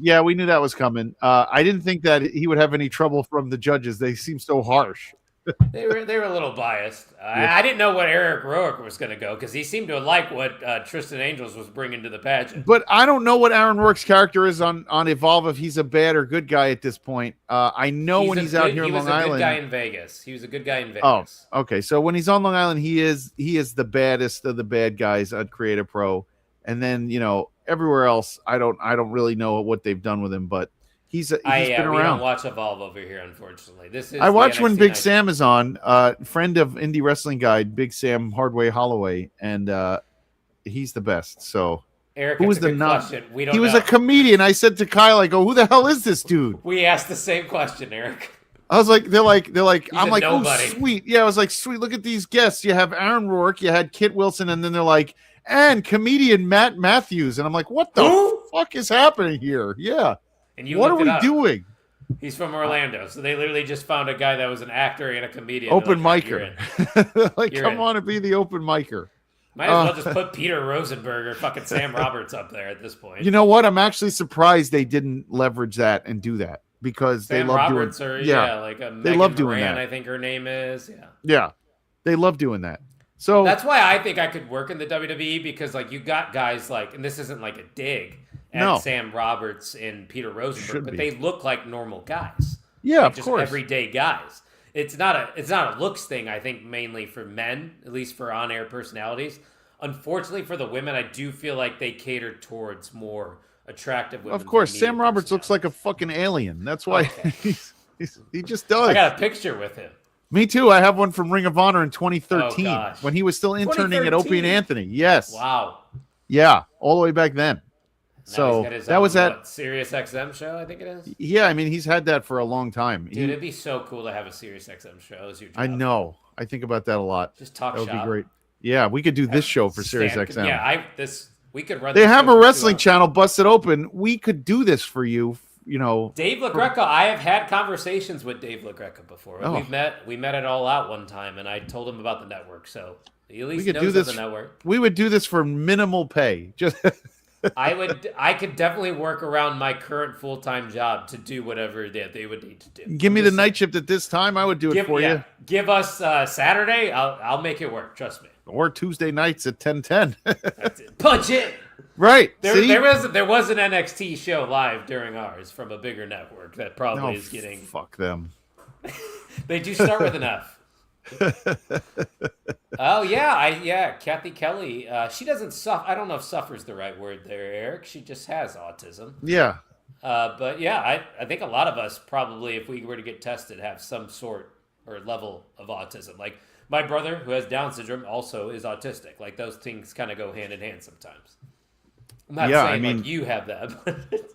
Yeah, we knew that was coming. I didn't think that he would have any trouble from the judges. They seem so harsh. They were a little biased. I didn't know what Eric Rourke was going to go because he seemed to like what Tristan Angels was bringing to the pageant. But I don't know what Aaron Rourke's character is on Evolve, if he's a bad or good guy at this point. I know when he's out here in Long Island. He was a good guy in Vegas. He was a good guy in Vegas. Oh, okay. So when he's on Long Island, he is the baddest of the bad guys at Creative Pro. And then, everywhere else, I don't really know what they've done with him, but he's been around. We don't watch Evolve over here, unfortunately. I watch when Big Sam is on, friend of Indie Wrestling Guide, Big Sam Hardway Holloway, and he's the best. So Eric, who was the question? We don't he was know. a comedian. I said to Kyle, I go, who the hell is this dude? We asked the same question, Eric. I was like, they're like, I'm like, nobody. Oh, sweet. Yeah, I was like, sweet. Look at these guests. You have Aaron Rourke, you had Kit Wilson, and then they're like, and comedian Matt Matthews. And I'm like, what the fuck is happening here? Yeah. And you what are we doing? He's from Orlando, so they literally just found a guy that was an actor and a comedian. Open micer. You're come in. on and be the open micer. Might as well just put Peter Rosenberg or fucking Sam Roberts up there at this point. You know what? I'm actually surprised they didn't leverage that and do that because Sam they love Roberts doing. like a they Megan love doing Moran, that. I think her name is. Yeah, they love doing that. So that's why I think I could work in the WWE because you got guys and this isn't like a dig at Sam Roberts and Peter Rosenberg, but they look like normal guys. Yeah, of course, everyday guys. It's not a looks thing. I think mainly for men, at least for on-air personalities. Unfortunately for the women, I do feel like they cater towards more attractive women. Of course, Sam Roberts looks like a fucking alien. That's why he just does. I got a picture with him. Me too. I have one from Ring of Honor in 2013 when he was still interning at Opie and Anthony. Yes. Wow. Yeah, all the way back then. So that was that Sirius XM show, I think it is. Yeah, I mean he's had that for a long time. Dude, it'd be so cool to have a Sirius XM show as your job. I know. I think about that a lot. Just talk shop. That would be great. Yeah, we could do this show for Sirius XM. Yeah, we could run. They have a wrestling channel, Busted Open. We could do this for you. Dave LaGreca. I have had conversations with Dave LaGreca before. Oh. We met at All Out one time, and I told him about the network. So he at least knows the network. We would do this for minimal pay. Just I could definitely work around my current full-time job to do whatever they would need to do. Give me the night shift at this time. I would do it for you. Give us Saturday. I'll make it work. Trust me. Or Tuesday nights at 10:10. Punch it. Right. There was an NXT show live during ours from a bigger network that probably is getting. Fuck them. They do start with an F. Oh yeah, Kathy Kelly. She doesn't suffer. I don't know if "suffer's" the right word there, Eric. She just has autism. Yeah. But yeah, I think a lot of us probably, if we were to get tested, have some sort or level of autism. Like My brother, who has Down syndrome, also is autistic. Like those things kind of go hand in hand sometimes. I'm not saying like you have that, but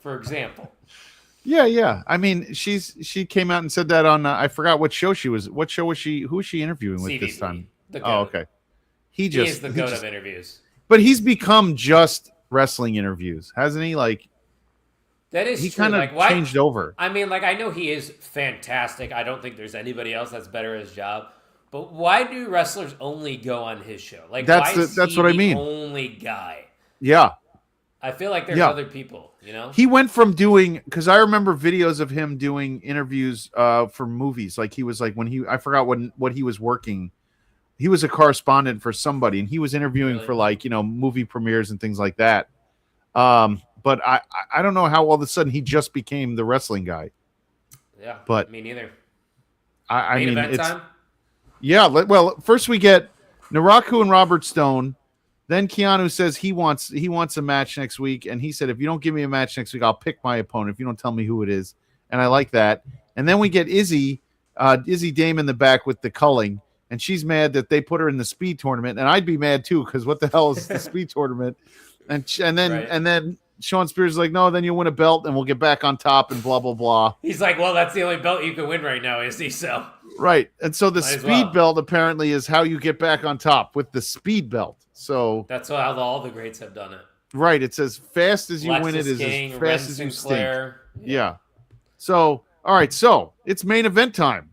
for example. Yeah. I mean, she came out and said that on I forgot what show she was. What show was she? Who was she interviewing with CVP, this time? The Oh, goat. okay. He is the goat of interviews. But he's become just wrestling interviews, hasn't he? Like that is he true. kind of like, why, changed over. I mean, like I know he is fantastic. I don't think there's anybody else that's better at his job. But why do wrestlers only go on his show? Like That's what I mean. Only guy. Yeah. I feel like there's other people, He went from doing, because I remember videos of him doing interviews for movies. Like he was like I forgot what he was working. He was a correspondent for somebody, and he was interviewing for like movie premieres and things like that. But I don't know how all of a sudden he just became the wrestling guy. Yeah, but me neither. I mean, event it's time? Yeah. Well, first we get Naraku and Robert Stone. Then Keanu says he wants a match next week, and he said if you don't give me a match next week, I'll pick my opponent if you don't tell me who it is. And I like that. And then we get Izzy Dame in the back with the culling, and she's mad that they put her in the speed tournament, and I'd be mad too because what the hell is the speed tournament? And then Sean Spears is like, no, then you'll win a belt, and we'll get back on top, and blah blah blah. He's like, well, that's the only belt you can win right now, Izzy. So right, and so the speed belt apparently is how you get back on top with the speed belt. So that's how all the greats have done it. Right. It's as fast as you Lexus win it is King, as fast Ren as you Sinclair. stink. Yeah. So, all right. So it's main event time.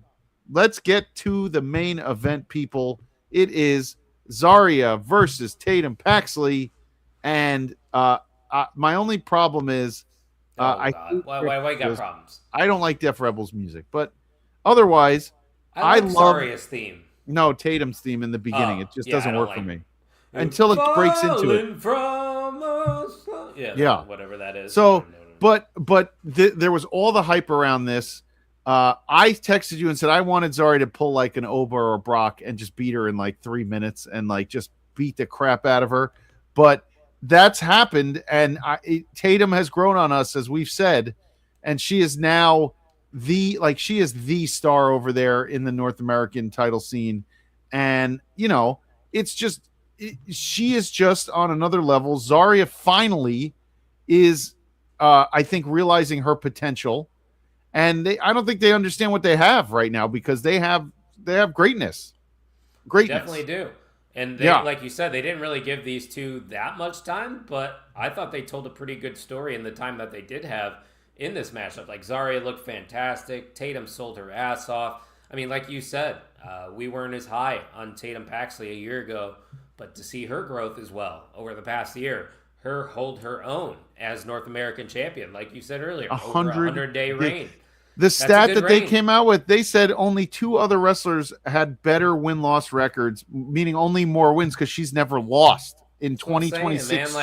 Let's get to the main event, people. It is Zarya versus Tatum Paxley. And my only problem is Why got problems? I don't like Def Rebel's music, but otherwise I love Zarya's theme. No, Tatum's theme in the beginning. It just doesn't work for me. Until it Falling breaks into it. From whatever that is. So, but there was all the hype around this. I texted you and said I wanted Zarya to pull like an Oba or Brock and just beat her in like 3 minutes and like just beat the crap out of her. But that's happened, and Tatum has grown on us, as we've said, and she is now she is the star over there in the North American title scene, and it's just. She is just on another level. Zarya finally is, I think, realizing her potential, and I don't think they understand what they have right now because they have greatness. They definitely do, and like you said, they didn't really give these two that much time, but I thought they told a pretty good story in the time that they did have in this matchup. Like Zarya looked fantastic. Tatum sold her ass off. I mean, like you said, we weren't as high on Tatum Paxley a year ago. But to see her growth as well over the past year, her hold her own as North American champion, like you said earlier, over 100-day reign. The stat that they came out with, they said only 2 other wrestlers had better win-loss records, meaning only more wins because she's never lost in 2026.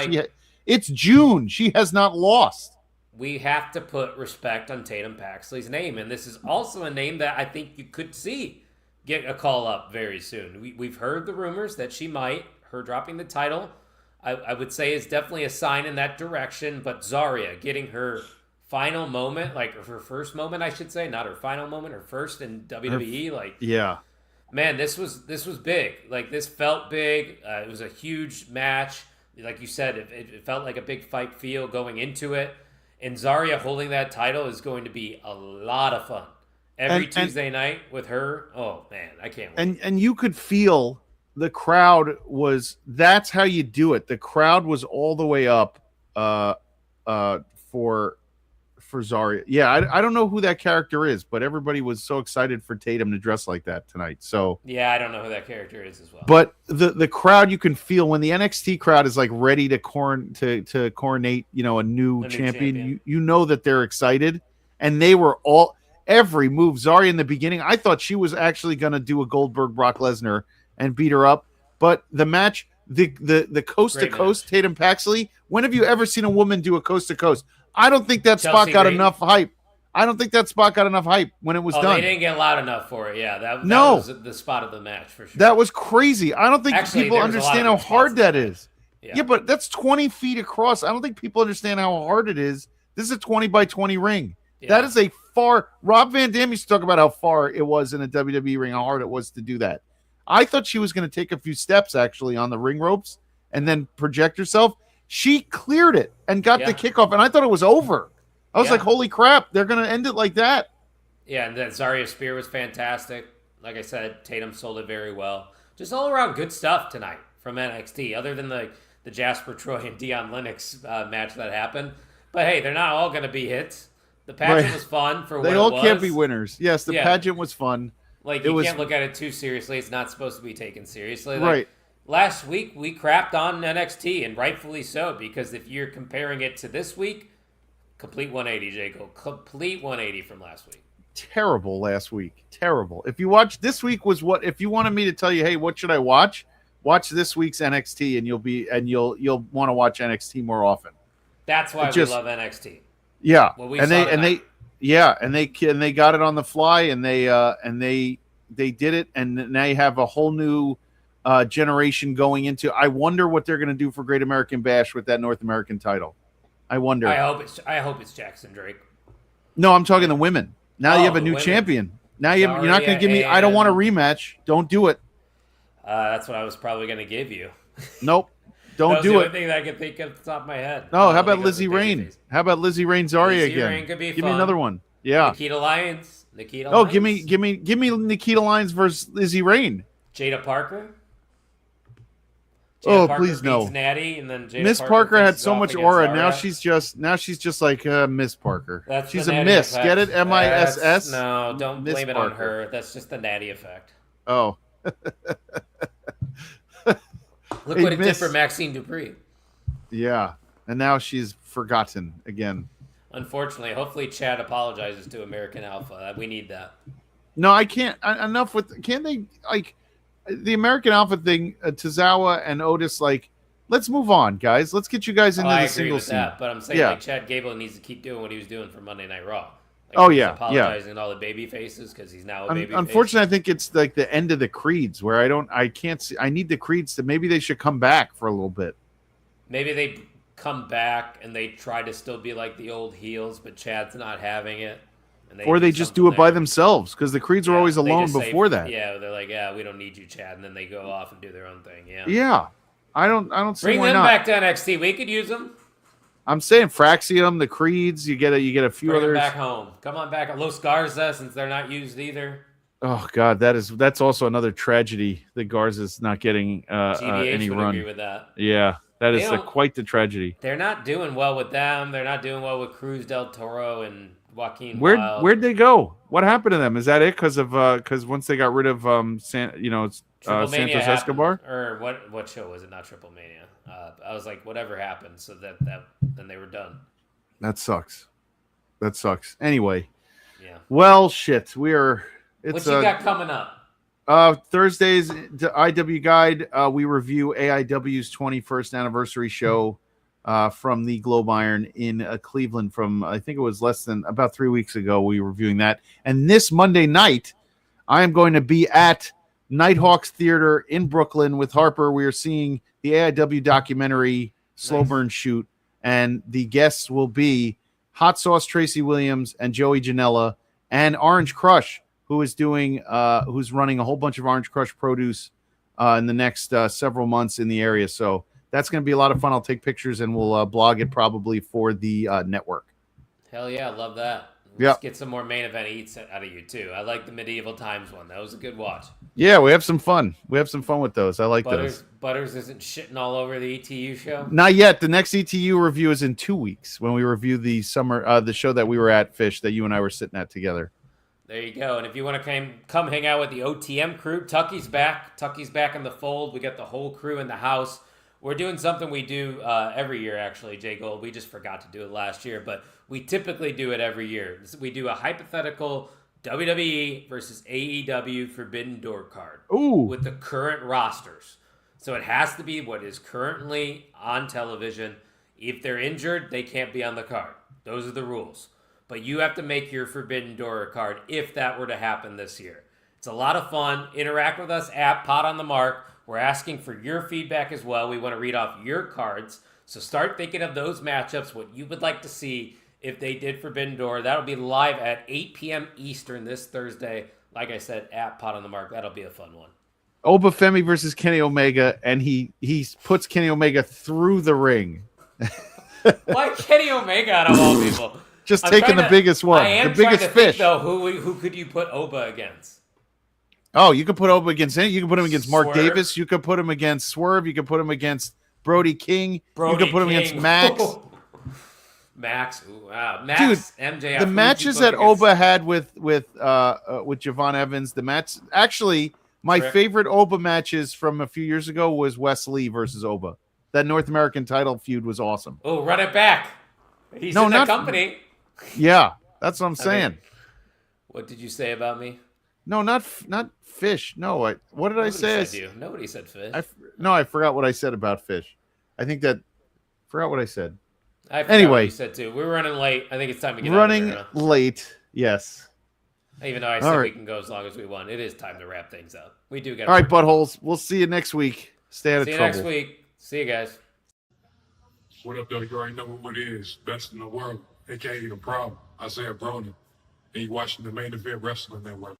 It's June. She has not lost. We have to put respect on Tatum Paxley's name, and this is also a name that I think you could see get a call up very soon. We've heard the rumors that she might. Her dropping the title, I would say, is definitely a sign in that direction. But Zarya getting her final moment, like her first moment, I should say, not her final moment, her first in WWE. Man, this was big. Like this felt big. It was a huge match. Like you said, it felt like a big fight feel going into it. And Zarya holding that title is going to be a lot of fun. Every Tuesday night with her, oh man, I can't wait. And you could feel the crowd that's how you do it. The crowd was all the way up for Zarya. Yeah, I don't know who that character is, but everybody was so excited for Tatum to dress like that tonight. So yeah, I don't know who that character is as well. But the crowd, you can feel when the NXT crowd is like ready to coronate, a new champion. You know that they're excited, and they were all. Every move, Zarya in the beginning, I thought she was actually going to do a Goldberg Brock Lesnar and beat her up. But the match, the coast to coast Tatum Paxley, when have you ever seen a woman do a coast to coast? I don't think that spot got enough hype. I don't think that spot got enough hype when it was done. They didn't get loud enough for it. Yeah, that was the spot of the match for sure. That was crazy. I don't think people understand how hard that is. Yeah, but that's 20 feet across. I don't think people understand how hard it is. This is a 20 by 20 ring. That is a far. Rob Van Dam used to talk about how far it was in a WWE ring, how hard it was to do that. I thought she was going to take a few steps actually on the ring ropes and then project herself. She cleared it and got the kickoff, and I thought it was over. I was like, holy crap, they're going to end it like that. Yeah, and then Zarya Spear was fantastic. Like I said, Tatum sold it very well. Just all around good stuff tonight from NXT, other than the Jasper Troy and Dion Lennox match that happened. But hey, they're not all going to be hits. The pageant was fun for what it was. They all can't be winners. Yes, the pageant was fun. Like, you can't look at it too seriously. It's not supposed to be taken seriously. Like, right. Last week, we crapped on NXT, and rightfully so, because if you're comparing it to this week, complete 180, Jacob. Complete 180 from last week. Terrible last week. Terrible. If you watch, this week was what, if you wanted me to tell you, hey, what should I watch? Watch this week's NXT, and you'll want to watch NXT more often. That's why we love NXT. Yeah. They got it on the fly, and they did it, and now you have a whole new generation going into. I wonder what they're going to do for Great American Bash with that North American title. I wonder. I hope it's Jackson Drake. No, I'm talking the women. Now you have a new champion. Now you're not going to give me. I don't want a rematch. Don't do it. That's what I was probably going to give you. Nope. Don't do it. That's the only thing I can think of off the top of my head. No, how about Lizzie Rain? How about Lizzie Rain Zarya again? Rain could be give fun. me another one. Yeah. Nikita Lyons. Give me Nikita Lyons versus Lizzie Rain. Jada Parker. Please no. Natty, and then Miss Parker had so much aura. Now she's just like Miss Parker. She's a miss. Effect. Get it? MISS. No, don't Miss blame it Parker. on her. That's just the Natty effect. Oh. Look what it did for Maxine Dupree. Yeah, and now she's forgotten again. Unfortunately, hopefully Chad apologizes to American Alpha. We need that. No, I can't. Enough with. Can't they like the American Alpha thing? Tozawa and Otis. Like, let's move on, guys. Let's get you guys into the single scene. That, but I'm saying like Chad Gable needs to keep doing what he was doing for Monday Night Raw. Apologizing to all the baby faces because he's now a baby. Unfortunately, I think it's like the end of the Creeds where I can't see. I need the Creeds to maybe they should come back for a little bit. Maybe they come back and they try to still be like the old heels, but Chad's not having it. Or they just do it by themselves because the Creeds were always alone before that. Yeah, they're like, we don't need you, Chad, and then they go off and do their own thing. Yeah. Yeah, I don't see Bring why them not. back to NXT. We could use them. I'm saying Fraxium, the Creeds. You get a few Bring others them back home. Come on back. Los Garza, since they're not used either. Oh God, that's also another tragedy. The Garza's not getting any would run. Agree with that. Yeah, that is quite the tragedy. They're not doing well with them. They're not doing well with Cruz del Toro and Joaquin. Where'd they go? What happened to them? Is that it? Because once they got rid of Santos Escobar, or what show was it? Not Triple Mania. I was like, whatever happened, so that then they were done. That sucks. Anyway. Yeah. Well, shit. What you got coming up? Thursdays, the IW Guide. We review AIW's 21st anniversary show from the Globe Iron in Cleveland. From I think it was less than about 3 weeks ago. We were reviewing that, and this Monday night, I am going to be at Nighthawks Theater in Brooklyn with Harper. We are seeing the AIW documentary Slow Burn Shoot, and the guests will be Hot Sauce Tracy Williams and Joey Janela and Orange Crush, who is doing who's running a whole bunch of Orange Crush produce in the next several months in the area. So that's going to be a lot of fun. I'll take pictures and we'll blog it probably for the network. Hell yeah, love that. Let's get some more main event eats out of you too. I like the Medieval Times one. That was a good watch. Yeah, we have some fun. with those. I like those. Butters isn't shitting all over the ETU show? Not yet. The next ETU review is in 2 weeks when we review the the show that we were at, Fish, that you and I were sitting at together. There you go. And if you want to come hang out with the OTM crew, Tucky's back. Tucky's back in the fold. We got the whole crew in the house. We're doing something we do every year, actually, Jay Gold. We just forgot to do it last year, but we typically do it every year. We do a hypothetical WWE versus AEW Forbidden Door card with the current rosters. So it has to be what is currently on television. If they're injured, they can't be on the card. Those are the rules. But you have to make your Forbidden Door card if that were to happen this year. It's a lot of fun. Interact with us at Pot on the Mark. We're asking for your feedback as well. We want to read off your cards. So start thinking of those matchups, what you would like to see if they did Forbidden Door. That'll be live at 8 p.m. Eastern this Thursday. Like I said, at Pot on the Mark. That'll be a fun one. Obafemi versus Kenny Omega, and he puts Kenny Omega through the ring. Why Kenny Omega out of all people? Just taking the biggest one, the biggest fish. Think, though, who could you put Oba against? Oh, you could put Oba against any. You could put him against Mark Swerve. Davis. You could put him against Swerve. You could put him against Brody King. You could put him against Max. Max, ooh, wow. Max, Dude, MJF. the matches that Oba had with Javon Evans, the match actually my favorite Oba matches from a few years ago was Wes Lee versus Oba. That North American title feud was awesome. Oh, run it back. He's in the company. Yeah, that's what I'm saying. What did you say about me? No, not Fish. No, what did I say? Nobody said Fish. I forgot what I said about Fish. I think forgot what I said. I forgot what you said too. We're running late. I think it's time to get running out of here, huh? late. Yes. Even though I said we can go as long as we want, it is time to wrap things up. We do get. All right, buttholes. We'll see you next week. Stay out of trouble. See you next week. See you guys. What up, though? You already know what it is. Best in the world. It can't even problem. Isaiah Broner. And you watching the Main Event Wrestling Network.